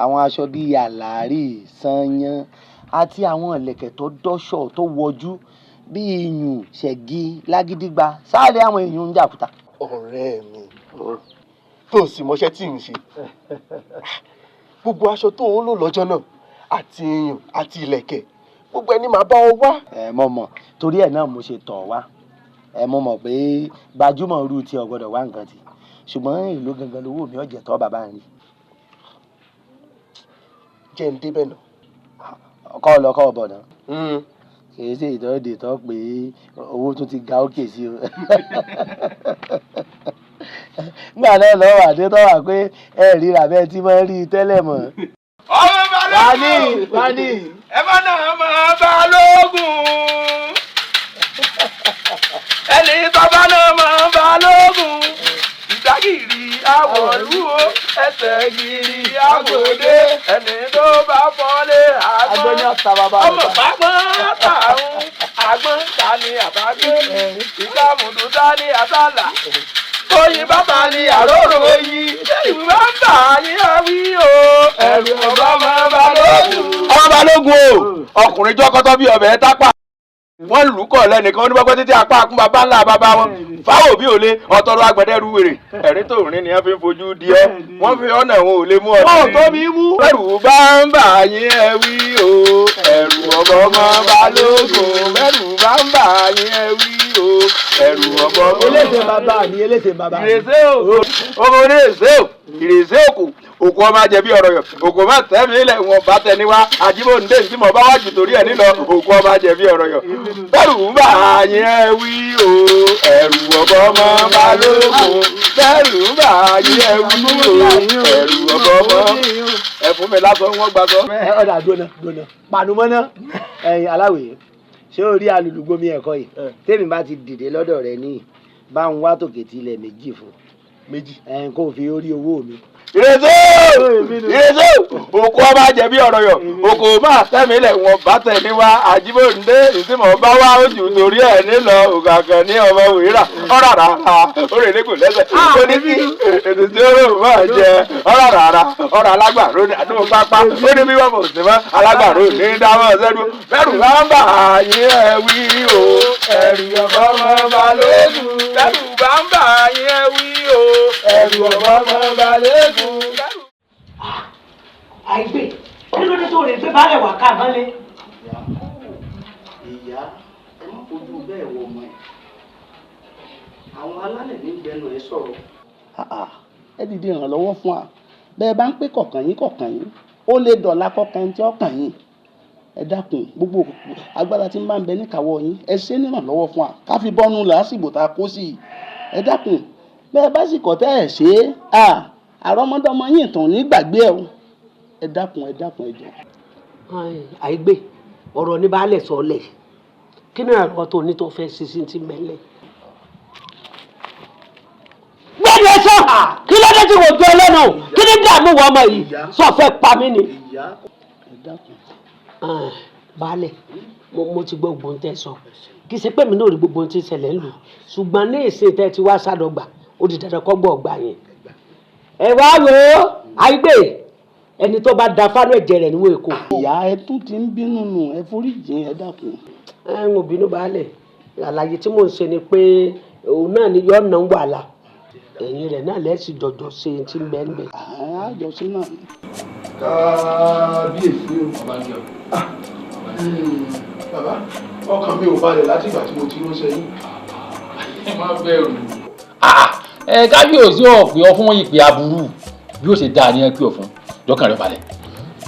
[SPEAKER 6] àwọn aṣọ bíi àlàárì sanyán àti àwọn ìlẹ̀kẹ̀ tó dọ́ṣọ̀ tó wọjú bíi iyùn ṣẹ̀gí lágídígba sáàlì àwọn èèyàn ń jàkúta.
[SPEAKER 7] ọ̀rẹ́ mi tó sì mọṣẹ́ tí ń ṣe gbogbo aṣọ tó ń lò lọ́jọ́ náà àti iyùn àti ìlẹ̀kẹ̀ gbogbo ẹni máa bá ọ wá.
[SPEAKER 6] mo mọ̀ torí ẹ̀ náà mo ṣe tọ̀ wá mo mọ̀ pé gbajúmọ̀ irú tí o gbọ́dọ̀ wá nǹkan tí ṣùgbọ́n èlò gangan lówó mi ọ̀jẹ̀ tọ́ bàbá rí.
[SPEAKER 7] jẹ́ ń débẹ̀ náà.
[SPEAKER 6] kọ́ lọ kọ́ bọ̀ náà kì í ṣe ìtọ́jú tó pé owó tún ti ga òkè sí o. nígbà náà lọ́wọ́ àdé tó wà pé ẹ ríra bẹ́ẹ̀ tí wọ́n rí tẹ́lẹ̀ mọ́.
[SPEAKER 9] ọmọ
[SPEAKER 6] Bani.
[SPEAKER 9] ẹ má náà máa bá lóògùn ẹni bàbá náà máa bá lóògùn ìdágìrì àwọ̀lú o ẹsẹ̀ gírí àgbòdé ẹni tó bá fọ́lé àgbọ̀n ọmọ bàgbọ́n tààrùn àgbọ̀n ta ni àbágbé ìgbàmùdù ta ni àtàlà oyin bàbá ni àrórò yìí ìwé bá ń bà yín àwí o ẹ̀rù ọba máa bá lóògùn.
[SPEAKER 12] ọmọ balógun o ọkùnrin jọkọtọ bíi ọbẹ̀ tápà wọ́n lù ú kọ̀ lẹ́nìkan onígbàgbọ́ títí apá àkún bàbá ńlá bàbá wọn fáwọn òbí òle ọ̀tọ̀rọ̀ agbẹ̀dẹ́rù wèrè ẹ̀rí tó rìn ni wọ́n fi ń fojú di ọ́ wọ́n fi ọ̀nà wọn ò lè mú ọ.
[SPEAKER 9] wọ́n ò tó mi mú.
[SPEAKER 12] ẹ̀rù bá ń bà yín ẹ wí o ẹ̀rù ọ̀bọ ọmọ balógun ẹ̀rù bá ń bà yín ẹ wí o ẹ̀rù ọ̀bọ.
[SPEAKER 6] eléte bàbá ni eléte bàbá.
[SPEAKER 12] ìrèsé o ọmọ oníṣẹ́ o ìrèsé òkú òkú ọmọ ajẹbi ọ̀rọ̀ yọ òkú ọmọ tẹmí ilẹ̀ wọn bá tẹni wá àjíbò ń dé ní tí mo bá wájú torí ẹ̀ nílọ òkú ọmọ ajẹbi ọ̀rọ̀ yọ bẹ́rù ń bà yín ẹ wí o ẹ̀rù ọ̀bọ ọmọ balógun bẹ́rù ń bà yín ẹ wí o ẹ̀rù ọ̀bọ ọmọ ẹ fún mi lásán wọn gbà sọ.
[SPEAKER 6] ọ̀dà gbóná panumọ́ná ẹ̀yin aláwòye ṣé o rí alùlùgbòmí ẹ̀kọ́ yìí tèmi bá ti dìde lọ́dọ̀ rẹ ní bá ń wá tòkè tí ilẹ̀ méjì fún
[SPEAKER 3] méjì.
[SPEAKER 6] kò fi orí owó mi.
[SPEAKER 12] ìrètò òkú ọba jẹ̀bi ọ̀rọ̀ yọ òkú máa tẹ̀mí lẹ̀ wọ́n bá tẹ̀ ní wa àjíbòǹdé ìsìmọ̀ bá wá ojú torí ẹ̀ nílọ ògàgàn ní ọmọ wìrà ọ̀rọ̀ rárá orí ẹ̀lẹ́kùn lẹ́sẹ̀ ó ní kí ètò tí ó rò máa jẹ ọ̀rọ̀ rárá ọ̀rọ̀ alágbàro ní àdúgbò pápá ó ní bí wọ́n mọ̀ sí mọ́ alágbàro ní dáwọ́ sẹ́dú bẹ́rù bá ń bà yín ẹ wí o ẹ̀rù ọ̀bọ mọ́ bá lóògùn bẹ́rù bá ń bà yín ẹ wí o ẹ̀rù ọ̀bọ mọ́ bá lóògùn.
[SPEAKER 17] Àìgbé kí ló dé tó rè pé baálé wà ká mọ́lé.
[SPEAKER 6] ìyá ẹ má fojú bẹ́ẹ̀ wọ ọmọ ẹ̀ àwọn alálẹ̀ ní gbẹnu ẹ sọ̀rọ̀. ẹ dìde ìrànlọ́wọ́ fún wa bẹ́ẹ̀ bá ń pé kọ̀ọ̀kan yín ó lè dọ̀la kọ̀ọ̀kan tí ó kàn yín ẹ dákun gbogbo agbára tí ń bá ń bẹ níkàáwọ́ yín ẹ ṣe nírànlọ́wọ́ fún wa ká fi bọ́nú làásìgbò tá a kó sí i ẹ dákun bẹ́ẹ̀ bá sì kọ̀ tẹ́ ẹ̀ ṣe é àrọ́mọdọ́mọ yín tàn ní gbàgbé ẹ̀ o ẹ dákun ẹ jọ.
[SPEAKER 17] Àìgbé ọ̀rọ̀ ní baálé sọ lẹ̀ kí ni àrùn tó ní tó fẹ́ sísìn tí mẹ́lẹ̀. gbẹ́ni ẹ sọ kí ló dé tí wò tó ẹlẹ́nu kí ni dààmú wọ ọmọ yìí sọ fẹ́ pa mí ni. baálé mo ti gbọ́ gbogbo ohun tẹ́ sọ kì í ṣe pé mi náà rí gbogbo ohun tí ń ṣẹlẹ̀ ń lù ṣùgbọ́n ní ìsìn tẹ́ ti wá sádọ́gba ó di dandan kọ́ gbọ́ ọgbà yẹn. ẹ wá wò ó Àìgbé ẹni tó bá da fánú ẹ̀jẹ̀ rẹ̀ níwọ̀n èkó.
[SPEAKER 6] ìyá ẹ tún ti ń bínú nù ẹ foríjì ẹ dákun.
[SPEAKER 17] ẹ ń bínú baálé àlàyé tí mò ń ṣe ni pé òun náà ni yọ ọ̀nà ń wàhálà ẹ̀yìn rẹ̀ náà lẹ́sìn jọjọ ṣe ti ń bẹ́ẹ̀ bẹ́ẹ̀.
[SPEAKER 6] àjọṣe náà.
[SPEAKER 9] kábíyèsí o. bàbá ọkàn mi ò balẹ̀ láti ìgbà tí mo ti ránṣẹ́ yín.
[SPEAKER 8] ẹ má bẹ̀rù. kábíyèsí ọ̀pẹ̀ ọ fún ìpè aburú bí ó ṣe dáa ní ẹ pé ọ fún lọ́kàn rẹ balẹ̀.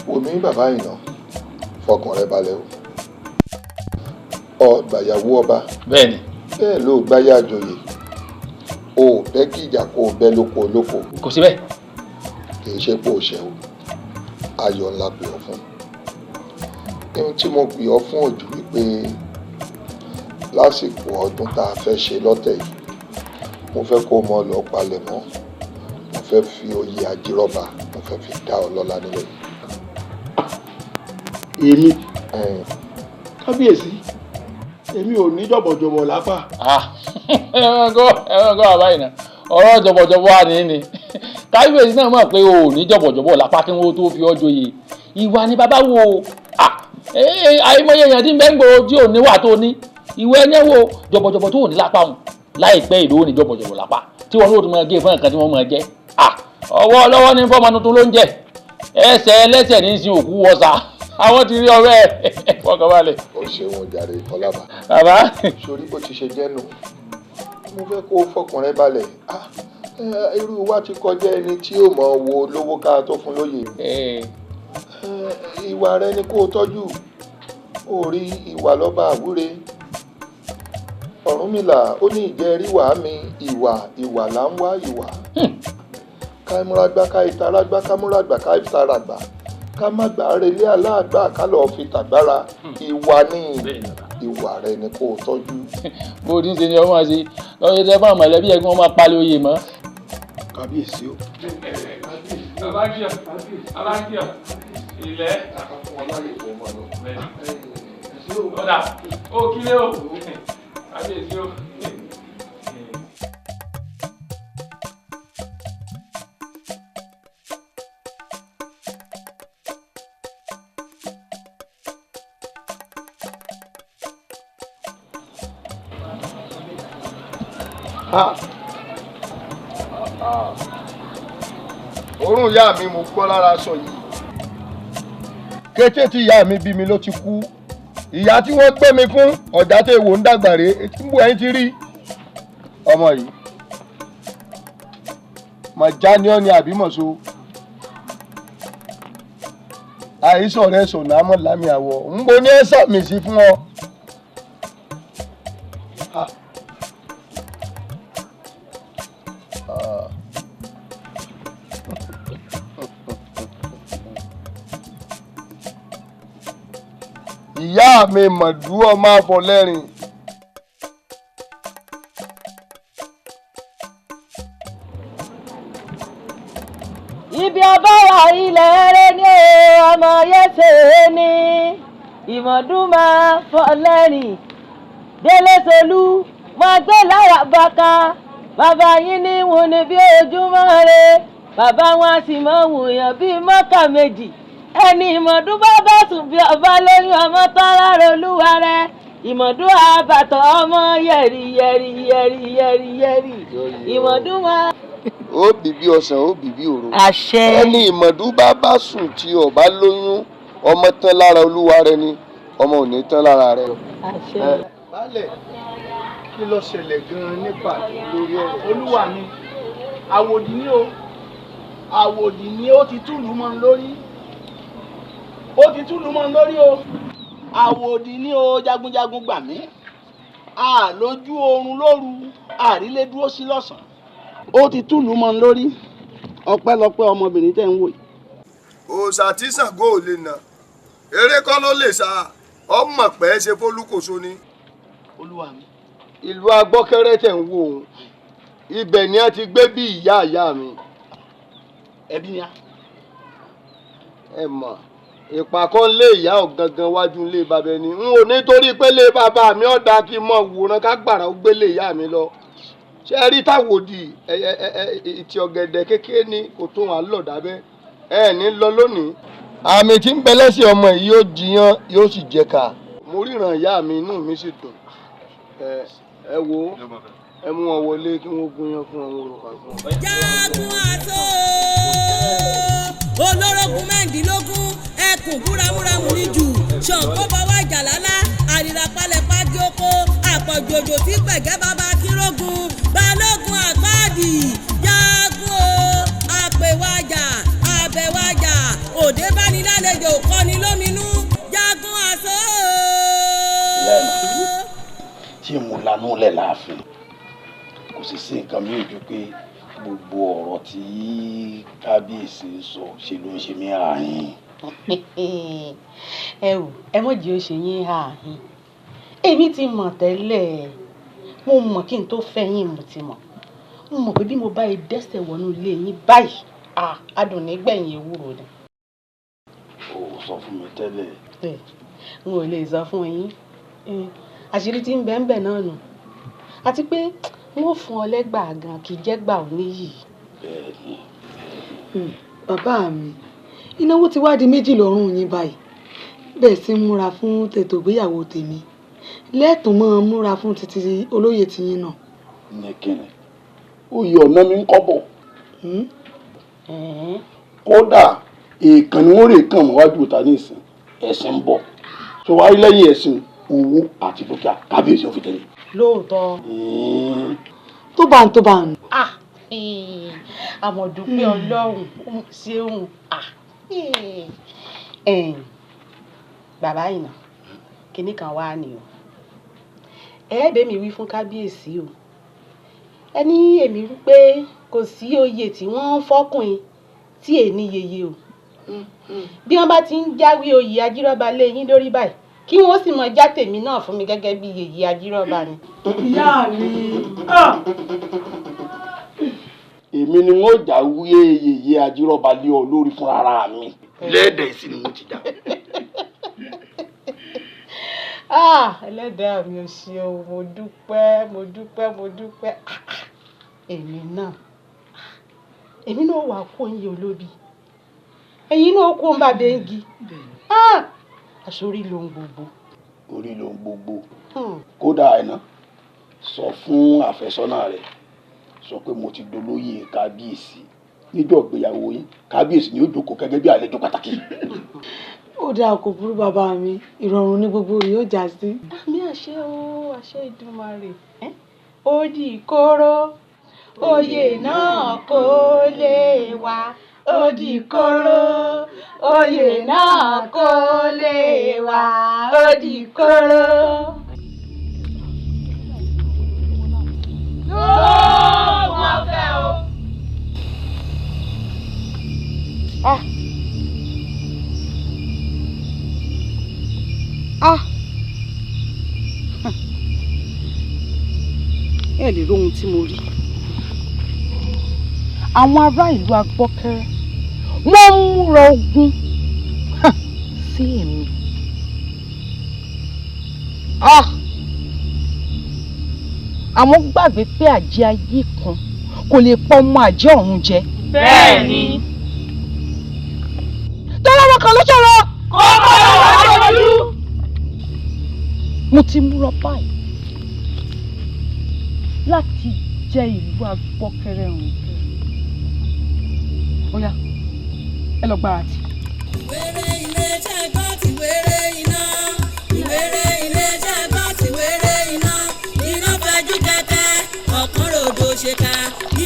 [SPEAKER 10] wòmí bàbá Ìnà fọkàn rẹ balẹ̀ o gbàyàwó ọba
[SPEAKER 8] bẹ́ẹ̀ni
[SPEAKER 10] bẹ́ẹ̀ ló gbáyà àjòyè o ò fẹ́ kí ìjà kó o bẹ́ lóko olóko.
[SPEAKER 8] kò sí bẹ́ẹ̀.
[SPEAKER 10] kì í ṣe pé o ṣe o ayọ̀ ńlá pè ọ́ fún ohun tí mo pè ọ́ fún òjò wípé lásìkò ọdún tá a fẹ́ ṣe lọ́tẹ̀ yìí mo fẹ́ kó o mọ lọ palẹ̀ mọ́ mo fẹ́ fi oyè ajírọ́ba mo fẹ́ fi dá ọ lọ́lá nílẹ̀
[SPEAKER 9] yìí. èmi kábíyèsí èmi ò ní jọ̀bọ̀jọ̀bọ̀ lápá.
[SPEAKER 8] ẹ̀wọ̀n kọ́ bàbá Ìnà ọ̀rọ̀ jọ̀bọ̀jọ̀bọ̀ wà ní kábíyèsí náà mọ̀ pé o ò ní jọ̀bọ̀jọ̀bọ̀ lápá kí wọ́n tó fi ọ́ joyè ìwà ni bàbá wo àìmọye èèyàn tí ń bẹ́ ń gbòó tí ò níwà tó ní ìwé ẹni wo jọ̀bọ̀jọ̀bọ̀ tó ò ní lápá wọn láìpẹ́ ìlú ò ní jọ̀bọ̀jọ̀bọ̀ lápá tí wọn ní òtún máa gé fún nǹkan tí wọ́n máa jẹ́ ọwọ́ ọlọ́wọ́ ní fọ́ọ̀mù tuntun ló ń jẹ ẹsẹ̀ ẹlẹ́sẹ̀ ní í sin òkú wọ́sà àwọn ti rí ọ̀rẹ́ ẹ̀ fọkàn balẹ̀.
[SPEAKER 10] o ṣeun jàre ọlábà.
[SPEAKER 8] bàbá.
[SPEAKER 10] sórí bó ti ṣe jẹ́ nù mo fẹ́ kó o fọkàn rẹ balẹ̀ irú wa ti kọjá ẹni tí yóò mọ wo lówó ká tó fún lóye. ìwà rẹ ni kó o tọ́jú orí ìwà lọ́ba àwúre Ọ̀rúnmìlà ó ní ìjẹ́ríwá mi ìwà là ń wá ìwà kámúragbá ká ìtaragbá kámúragbá ká ìtaragbá ká má gbà relé aláàgbà ká lọ́ọ́ fi tàgbára ìwà ní ìwà rẹ ni kó o tọ́jú.
[SPEAKER 8] bó o ti ń ṣe ni ọmọ ṣe lọ́yẹ́ tẹ́ fún àwọn mọ̀lẹ́bí ẹ̀ kí wọ́n máa palẹ̀ oyè mọ́.
[SPEAKER 9] kábíyèsí o.
[SPEAKER 8] alákìá ilẹ̀ ọ̀dà ó kílé o kábíyèsí o.
[SPEAKER 10] òórùn ìyá mi mo gbọ́ lára aṣọ yìí kété tí ìyá mi bí mi ló ti kú ìyá tí wọ́n gbé mi fún ọ̀já tẹ̀ wò ń dàgbà rè é tí ń bù ẹ̀yìn ti rí ọmọ yìí mà já ní ọ́ ni àbí mọ̀ so àìsàn rẹ̀ sọ̀nà àmọ́ lámì àwọ̀ ń bo ní ẹ̀ sàmì sí fún ọ. ìyá mi mọ̀dú ọmọ àfọlẹ́rìn.
[SPEAKER 15] ọmọ yẹ́sẹ̀ ní ìmọ̀dún máa fọ́ lẹ́rìn délé solú máa gbé lára bàkà bàbá yín ní wùn ní bí ojúmọ́ rẹ bàbá wọn sì mọ wùyàn bíi mọ́kà méjì ẹni ìmọ̀dún bá sùn bí ọba lóyún ọmọ tán lára olúwa rẹ ìmọ̀dún àbàtọ̀ ọmọ yẹ̀rì yẹ̀rì yẹ̀rì yẹ̀rì yẹ̀rì ìmọ̀dún máa.
[SPEAKER 10] ó bìbí ọsàn ó bìbí òru.
[SPEAKER 15] àṣẹ.
[SPEAKER 10] ẹni ìmọ̀dún bá sùn tí ọba lóyún ọmọ tán lára olúwa rẹ ni ọmọ ò ní tán lára rẹ.
[SPEAKER 15] àṣẹ.
[SPEAKER 3] baálẹ̀ kí ló ṣẹlẹ̀ gan-an nípa lórí ọ̀rọ̀. olúwa mi àwòdì ni o àwòdì ni ó ti túlù mọ́ ń lórí ó ti túlù mọ́ ń lórí o àwòdì ni o jagunjagun gbà mí àlójú oorun lóru àrílé dúró sí lọ́sàn-án ó ti túlù mọ́ ń lórí ọpẹ́lọpẹ́ ọmọbìnrin tẹ́ ń wò yìí.
[SPEAKER 10] òòṣà tí Ṣàngó ò lè nà eré kọ́ ló lè sa ọmọ pẹ́ ṣe fólúkòso ni.
[SPEAKER 3] olúwa mi.
[SPEAKER 10] ìlú agbọ́kẹ́rẹ́ tẹ̀ ń wò ó ibẹ̀ ni a ti gbé bí ìyá mi.
[SPEAKER 3] ẹbí ni a.
[SPEAKER 10] ẹ mọ̀ ìpàkọ́ lé ìyá ọ̀gangan wájú ilé bàbá ẹni n ò nítorí pé lé bàbá mi ọ̀dà kí n mọ̀ wòran ká gbàrà ó gbélé ìyá mi lọ. ṣé ẹ rí táwòdì ìtì ọ̀gẹ̀dẹ̀ kékeré ni kò tó wọn lọ dábẹ́ ẹ ní lọ lónìí. àmì tí ń bẹ lẹ́sẹ̀ ọmọ yìí yóò jiyàn yóò sì jẹ ká. mo ríran ìyá mi inú mi sì dùn. ẹ wo ẹ mú wọn wọlé kí wọn gúnyán fún wọn orúkọ fún wọn.
[SPEAKER 1] jágun àtó olórogún mẹ́rìndínlógún ẹkùn búramúramù níjù ṣàǹkó bọ́wọ́ ìjàlálá àrìràpalẹ̀ pàdé oko àpọ̀jòjò tí pẹ̀gẹ́ bàbá kírògùn balógun àgbáàdì jágun o àpèwájà àbẹ̀wájà òde bánilálejò kọ́ni lóminú jágun àtó.
[SPEAKER 7] tí mo lanú lẹ̀ láàfin kò sì sí nǹkan mi ò ju pé gbogbo ọ̀rọ̀ tí kábíyèsí ń sọ ṣe ló ń ṣe mí ààyìn.
[SPEAKER 18] ẹ wò ẹ mọ̀ jí ó ṣe yín ààyìn èmi ti mọ̀ tẹ́lẹ̀ mo mọ̀ kí n tó fẹ́ yín mo ti mọ̀ mo mọ̀ pé bí mo bá yẹ dẹ́sẹ̀ wọnú ilé yín báyìí adùn nígbẹ̀yìn ewúro ni.
[SPEAKER 7] o sọ fún mi tẹ́lẹ̀.
[SPEAKER 18] n ò lè sọ fún yín àṣírí tí ń bẹ ń bẹ náà nù àti pé wọ́n fún ọ lẹ́gbàá gan kì í jẹ́ gbà ọ́ níyì.
[SPEAKER 7] bẹ́ẹ̀ni.
[SPEAKER 2] bàbá mi ìnáwó ti wá di méjì lọ́rùn yín báyìí bẹ́ẹ̀ sì ń múra fún tètò ìgbéyàwó tèmi lẹ́ẹ̀tún mọ́ múra fún títí olóyè tiyín náà.
[SPEAKER 7] ní kíni oyè ọ̀nà mi ń kọ́bọ̀ kódà èèkàn ni wọ́n rè kàn mọ́ wájú ìta ní ìsìn ẹ̀sìn ń bọ̀ tó wáyé lẹ́yìn ẹ̀sìn owó àti dúkìá kábíyèsí òfin tẹ́lẹ̀.
[SPEAKER 18] lóòótọ́.
[SPEAKER 2] tó bá ń.
[SPEAKER 18] àmọ̀dúpẹ́ ọlọ́run ṣeun bàbá Ìnà kinní kan wá ni o ẹ̀ẹ́dẹ̀ mi wí fún kábíyèsí o ẹni èmi wí pé kò sí oyè tí wọ́n ń fọ́kùnrin tí èní yeye o bí wọ́n bá ti ń jáwé oyè ajírọ́ba lé yín lórí báyìí kí wọ́n sì mọ já tèmi náà fún mi gẹ́gẹ́ bí yèyé ajírọ́ba ni.
[SPEAKER 2] ìyá mi.
[SPEAKER 7] èmi ni wọ́n jáwé yèyé ajírọ́ba lé ọ lórí fúnra mi lẹ́ẹ̀dẹ̀ sí ni mo ti dá.
[SPEAKER 18] ẹlẹ́dàá mi ò ṣeun mo dúpẹ́ mo dúpẹ́ mo dúpẹ́ èmi náà wà kó ń yẹ olóbi ẹ̀yin náà kó ń bá bẹ́ńgì aṣorí ló ń gbogbo.
[SPEAKER 7] orí ló ń gbogbo kódà àìná sọ fún àfẹ́sọ́nà rẹ̀ sọ pé mo ti dolóyè kábíyèsí níjọ́ ìgbéyàwó yín kábíyèsí ni ó jókòó gẹ́gẹ́ bí àlejò pàtàkì.
[SPEAKER 2] ó dáa kò burú bàbá mi ìrọ̀rùn ní gbogbo rẹ̀ yóò já sí.
[SPEAKER 18] àmì àṣẹ àṣẹ Ìdùmarè ó di kóró oyè náà kò lè wá ó di kóró oyè náà kò lè wá ó di kóró. wọ́n fẹ́ o.
[SPEAKER 2] ẹ lè róhun tí mo rí. àwọn ará ìlú agbọ́kẹ́rẹ́ wọ́n ń múra ogun
[SPEAKER 19] sí èmi. Àwọn gbàgbé pé àjẹ́ ayé kan kò lè pọ̀ ọmọ àjẹ́ ọ̀run jẹ.
[SPEAKER 15] Bẹ́ẹ̀ni.
[SPEAKER 19] tọ́lọ́wọ́ kan ló ṣọ̀rọ̀.
[SPEAKER 15] ọmọ ìwà lójú.
[SPEAKER 19] mo ti múra báyìí láti jẹ ìlú agbọ́kẹ́rẹ́ ọ̀hún. ó yá ẹ lọ gbáradì.
[SPEAKER 1] Ìwéré ilé jẹ́ gbọ́ ti wéré iná. Ìwéré ilé jẹ́ gbọ́ ti wéré iná. Iná fẹjú kẹ̀kẹ́ ọ̀kan ròdò ṣèkà.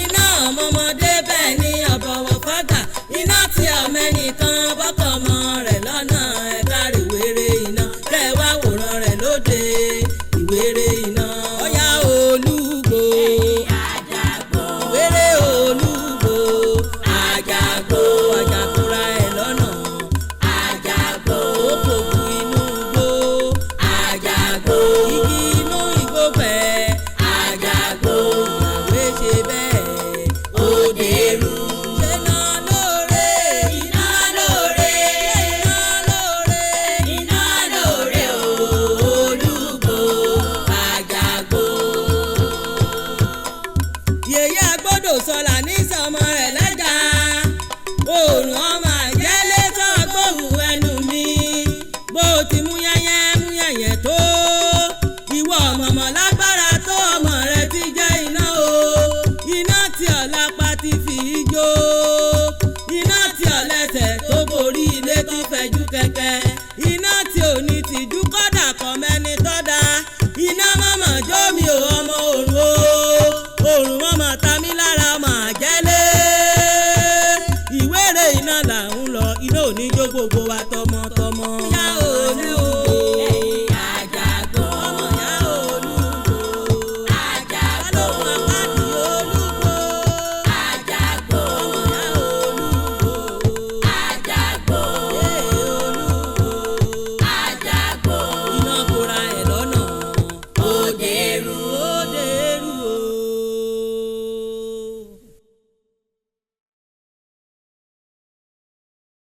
[SPEAKER 1] Iná ọmọọmọdé bẹ́ẹ̀ ni ọ̀bọ̀wọ̀ fàgbà. Iná tí ọmẹ́nìkan bọ́kọ̀ ọmọ rẹ̀ lọ́nà ẹ̀ka rè wéré iná. Kẹ́ ẹ wá wòran rẹ̀ lóde ìwéré iná. Ọ̀yá olúgbò. Ìwéré olúgbò. Àjàgbó àjàkúra ẹ̀ lọ́nà. Àjàgbó òkòkò inú igbó. Àjàgbó igi inú igbó pẹ̀. Àjàgbó ìyàwó ṣe bẹ́ẹ̀ òdèrú. Ṣé iná lóore? Iná lóore. Iná lóore. Iná lóore olúgbò. Àjàgbó. Yèyé agbọ́dọ̀ sọ̀là ní sọmọ rẹ̀ lẹ́jà. Oòrùn ọmọ àjẹ́lé tó gbóhùn ẹnu mi. Bó ti mú